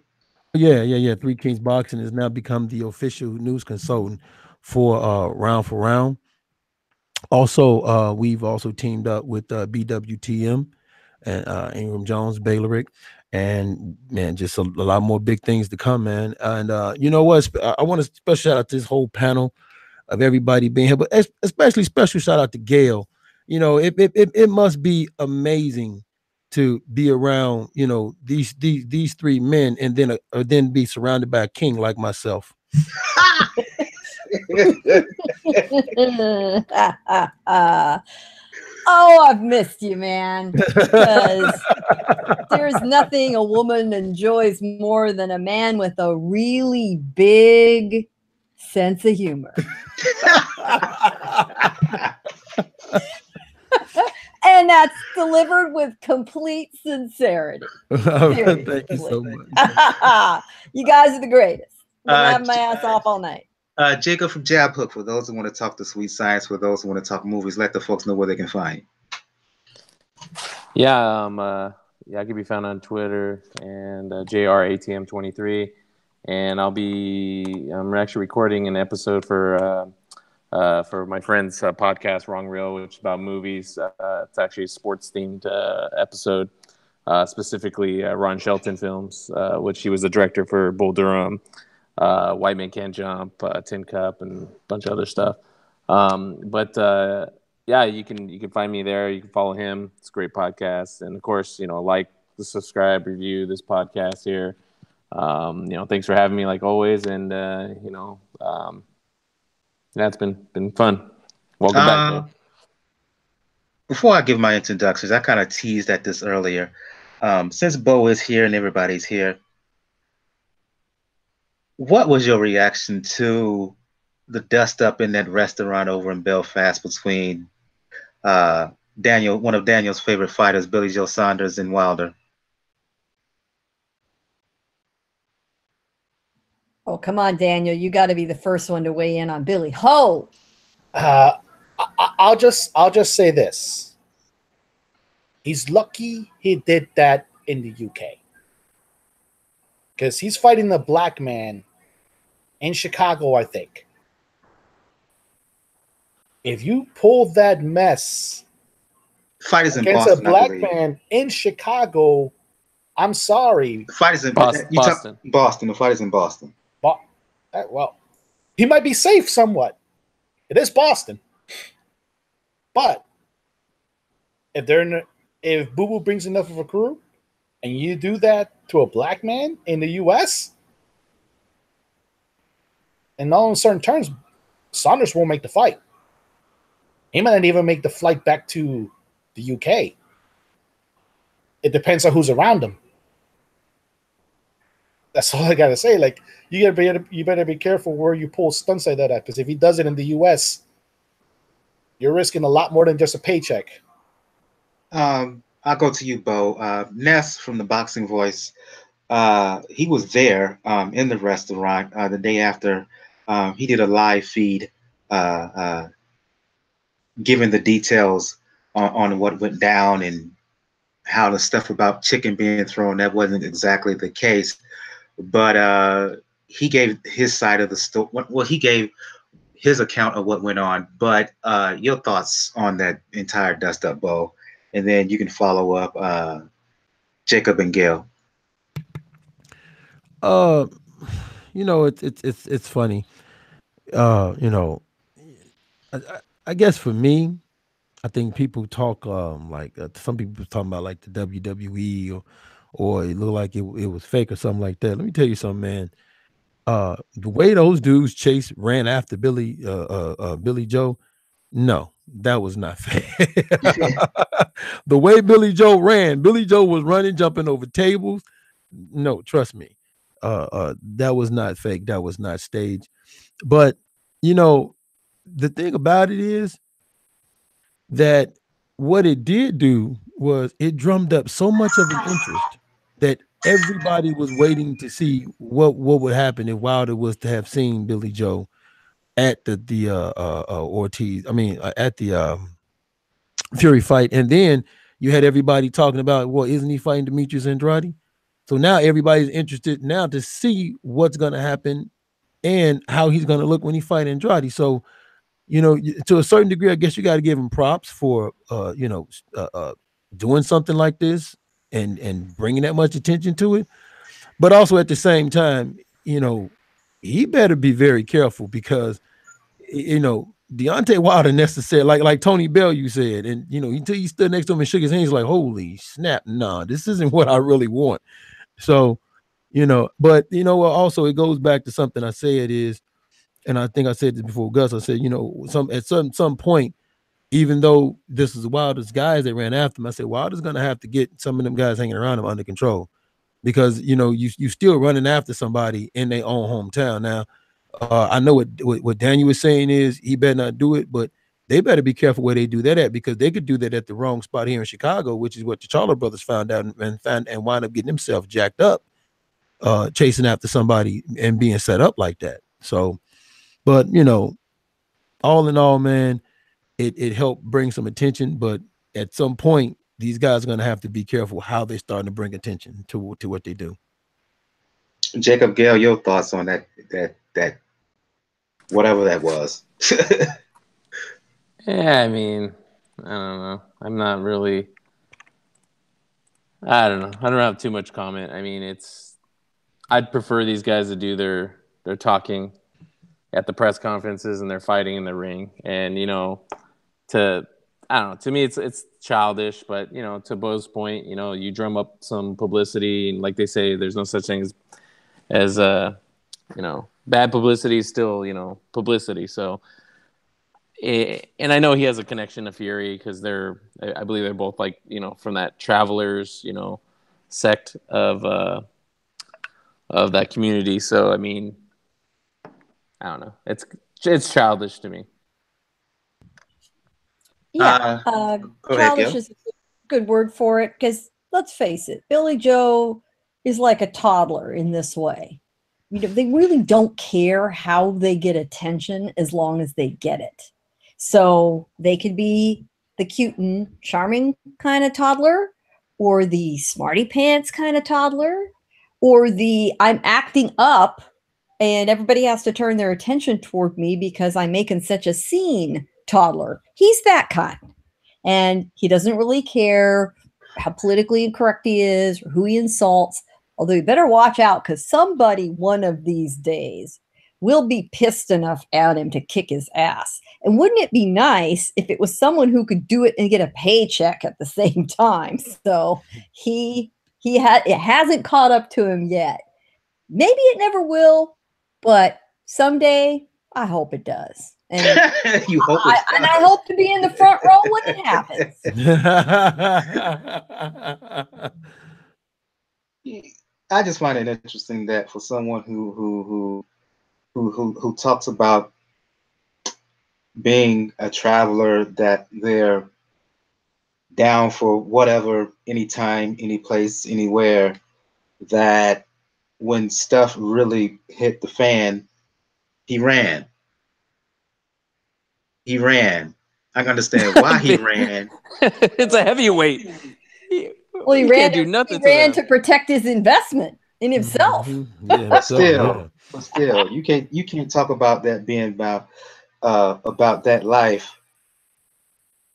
Yeah. Three Kings Boxing has now become the official news consultant for Round for Round. Also, we've also teamed up with BWTM and Ingram Jones, Baylorick, and man, just a lot more big things to come, man. And you know what? I want to special shout out to this whole panel of everybody being here, but especially special shout out to Gail. It must be amazing to be around, these three men, and then be surrounded by a king like myself. Oh, I've missed you, man, because there's nothing a woman enjoys more than a man with a really big sense of humor. And that's delivered with complete sincerity. Thank you so much. You guys are the greatest. I'm having my ass off all night. Jacob from Jab Hook, for those who want to talk the sweet science, for those who want to talk movies, let the folks know where they can find you. Yeah, I can be found on Twitter and JRATM23, and I'm actually recording an episode for my friend's podcast, Wrong Reel, which is about movies. It's actually a sports themed episode, specifically Ron Shelton films, which he was the director for Bull Durham, White Man Can't Jump, Tin Cup, and a bunch of other stuff. Yeah, you can find me there. You can follow him. It's a great podcast, and of course, like, subscribe, review this podcast here. Thanks for having me, like always, and it's been fun. Welcome back, man. Before I give my introductions, I kind of teased at this earlier. Since Bo is here and everybody's here, what was your reaction to the dust up in that restaurant over in Belfast between Daniel, one of Daniel's favorite fighters, Billy Joe Saunders, and Wilder? Oh, come on, Daniel. You got to be the first one to weigh in on Billy. Ho! I'll just say this. He's lucky he did that in the UK. Because he's fighting the black man in Chicago, I think. If you pull that mess fight is in against Boston, a black man in Chicago, I'm sorry. The fight is in Boston. Boston. The fight is in Boston. Well, he might be safe somewhat. It is Boston. But if Boo Boo brings enough of a crew, and you do that to a black man in the U.S., and all on certain terms, Saunders won't make the fight. He might not even make the flight back to the UK. It depends on who's around him. That's all I gotta say. Like, you better be careful where you pull stunts like that at, because if he does it in the U.S., you're risking a lot more than just a paycheck. I'll go to you, Bo. Ness from the Boxing Voice. He was there in the restaurant the day after. He did a live feed giving the details on what went down and how the stuff about chicken being thrown, that wasn't exactly the case. But he gave his side of the story. Well, he gave his account of what went on. But your thoughts on that entire dust-up, Bo, and then you can follow up Jacob and Gail. You know, it's funny. You know, I guess for me, I think people talk like some people talking about like the WWE or it looked like it was fake or something like that. Let me tell you something, man. The way those dudes ran after Billy Joe, no, that was not fair. The way Billy Joe was running, jumping over tables. No, trust me. That was not fake. That was not staged. But you know, the thing about it is that what it did do was it drummed up so much of an interest that everybody was waiting to see what would happen if Wilder was to have seen Billy Joe at the Ortiz. I mean, at the Fury fight, and then you had everybody talking about, well, isn't he fighting Demetrius Andrade? So now everybody's interested now to see what's going to happen and how he's going to look when he fight Andrade. So, you know, to a certain degree, I guess you got to give him props for, doing something like this and bringing that much attention to it. But also at the same time, you know, he better be very careful because, you know, Deontay Wilder necessarily, like Tony Bell, you said, and, you know, until he stood next to him and shook his hands, like, holy snap, nah, this isn't what I really want. So, you know, but, you know, also it goes back to something I said is, and I think I said this before, Gus, I said, you know, at some point, even though this is Wilder's guys that ran after him, I said, Wilder's going to have to get some of them guys hanging around him under control because, you know, you still running after somebody in their own hometown. Now, I know what Daniel was saying is he better not do it, but they better be careful where they do that at because they could do that at the wrong spot here in Chicago, which is what the Charlo brothers found out and wound up getting themselves jacked up, chasing after somebody and being set up like that. So, but, you know, all in all, man, it helped bring some attention. But at some point, these guys are going to have to be careful how they're starting to bring attention to what they do. Jacob, Gail, your thoughts on that whatever that was. Yeah, I mean, I don't know. I'm not really. I don't know. I don't have too much comment. I mean, I'd prefer these guys to do their talking at the press conferences and they're fighting in the ring. And, you know, I don't know. To me, it's childish. But, you know, to Bo's point, you know, you drum up some publicity. And like they say, there's no such thing as you know, bad publicity is still, you know, publicity. So, and I know he has a connection to Fury because I believe they're both like, you know, from that Travelers, you know, sect of that community. So, I mean, I don't know. It's childish to me. Yeah, childish is a good word for it because let's face it, Billy Joe is like a toddler in this way. You know, they really don't care how they get attention as long as they get it. So they could be the cute and charming kind of toddler, or the smarty pants kind of toddler, or the I'm acting up and everybody has to turn their attention toward me because I'm making such a scene toddler. He's that kind. And he doesn't really care how politically incorrect he is or who he insults. Although you better watch out because somebody one of these days will be pissed enough at him to kick his ass. And wouldn't it be nice if it was someone who could do it and get a paycheck at the same time? So it hasn't caught up to him yet. Maybe it never will, but someday I hope it does. And You hope and I hope to be in the front row when it happens. I just find it interesting that for someone who talks about being a traveler, that they're down for whatever, anytime, any place, anywhere, that when stuff really hit the fan, he ran. He ran. I can understand why he ran. It's a heavyweight. Well, he ran. Can't do nothing. He ran to protect his investment in himself. Yeah, But still, you can't talk about that being about that life.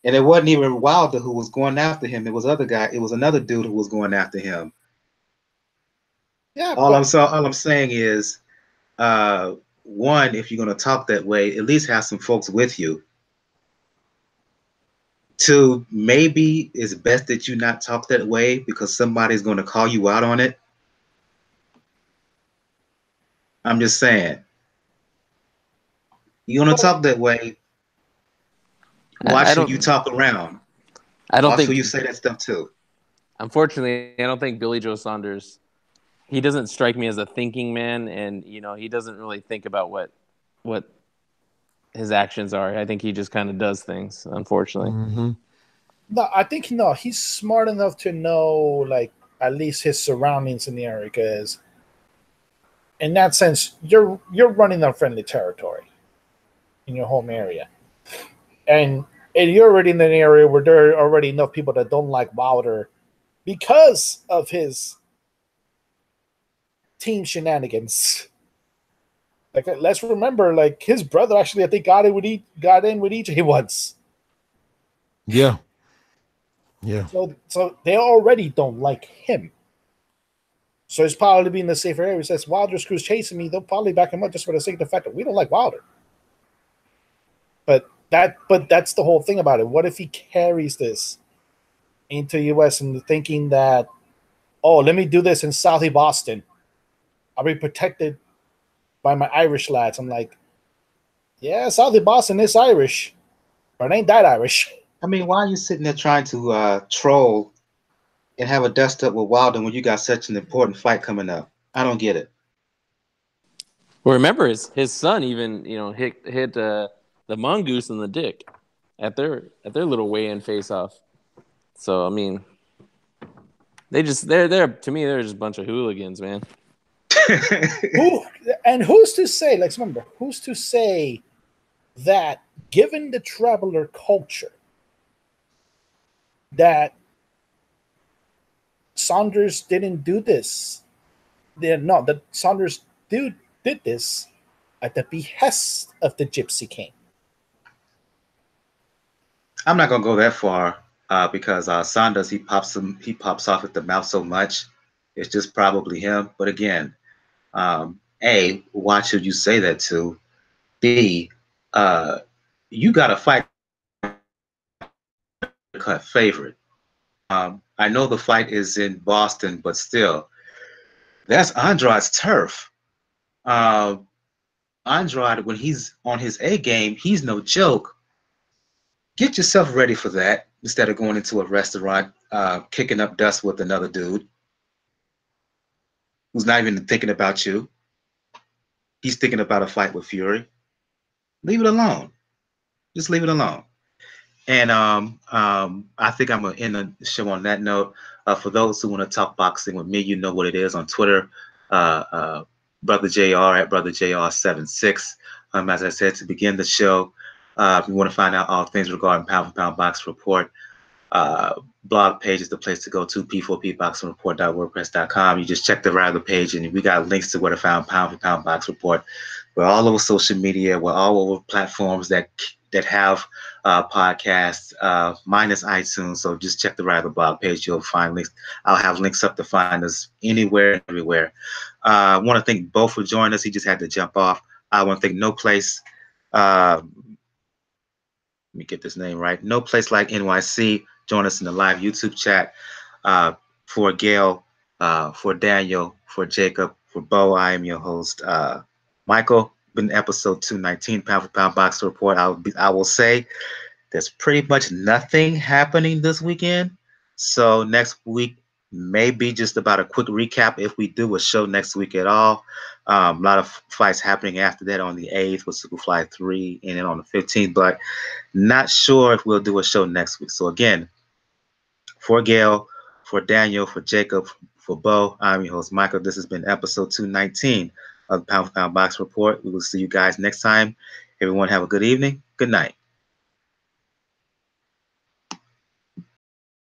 And it wasn't even Wilder who was going after him. It was another dude who was going after him. Yeah. All I'm saying is, one, if you're gonna talk that way, at least have some folks with you. Two, maybe it's best that you not talk that way because somebody's gonna call you out on it. I'm just saying. You're gonna talk that way. Watch who you talk around. I don't Watch think who you say that stuff to. Unfortunately, I don't think Billy Joe Saunders. He doesn't strike me as a thinking man, and he doesn't really think about what his actions are. I think he just kind of does things. Unfortunately, No, I think he's smart enough to know, like, at least his surroundings in the area, because in that sense, you're running unfriendly territory in your home area, and you're already in an area where there are already enough people that don't like Wilder because of his team shenanigans. Like, let's remember, like, his brother actually, I think, got in with EJ once. Yeah. So they already don't like him. So it's probably being the safer area. He says Wilder screws chasing me, they'll probably back him up just for the sake of the fact that we don't like Wilder. But that's the whole thing about it. What if he carries this into the US and thinking that, oh, let me do this in Southie Boston. I'll be protected by my Irish lads. I'm like, yeah, Southie Boston is Irish, but it ain't that Irish. I mean, why are you sitting there trying to troll and have a dust up with Wilder when you got such an important fight coming up? I don't get it. well, remember his son even hit the mongoose in the dick at their little weigh-in face-off. So I mean, they're to me they're just a bunch of hooligans, man. Who's to say? Like, remember, who's to say that given the traveler culture, that Saunders didn't do this? That Saunders did this at the behest of the Gypsy King. I'm not gonna go that far because Saunders he pops off at the mouth so much. It's just probably him. But again, A, watch who you say that to. B, you got to fight cut favorite. I know the fight is in Boston, but still, that's Andrade's turf. Andrade, when he's on his A game, he's no joke. Get yourself ready for that instead of going into a restaurant, kicking up dust with another dude who's not even thinking about you. He's thinking about a fight with Fury. Leave it alone. Just leave it alone. And I think I'm going to end the show on that note. For those who want to talk boxing with me, you know what it is on Twitter. Brother JR at Brother JR76. As I said to begin the show, if you want to find out all things regarding Pound for Pound Box Report, blog page is the place to go to, p4pboxingreport.wordpress.com. You just check the regular page and we got links to where to find Pound for Pound Box Report. We're all over social media. We're all over platforms that have podcasts, minus iTunes. So just check the regular blog page. You'll find links. I'll have links up to find us anywhere, everywhere. I want to thank Bo for joining us. He just had to jump off. I want to thank No Place. Let me get this name right. No Place Like NYC. Join us in the live YouTube chat. For Gail, for Daniel, for Jacob, for Bo, I am your host, Michael. been episode 219, Pound for Pound Boxing Report. I will say there's pretty much nothing happening this weekend. So next week may be just about a quick recap if we do a show next week at all. A lot of fights happening after that on the 8th with Superfly 3 and then on the 15th, but not sure if we'll do a show next week. So again, for Gail, for Daniel, for Jacob, for Bo, I'm your host, Michael. This has been episode 219 of the Pound for Pound Box Report. We will see you guys next time. Everyone have a good evening. Good night.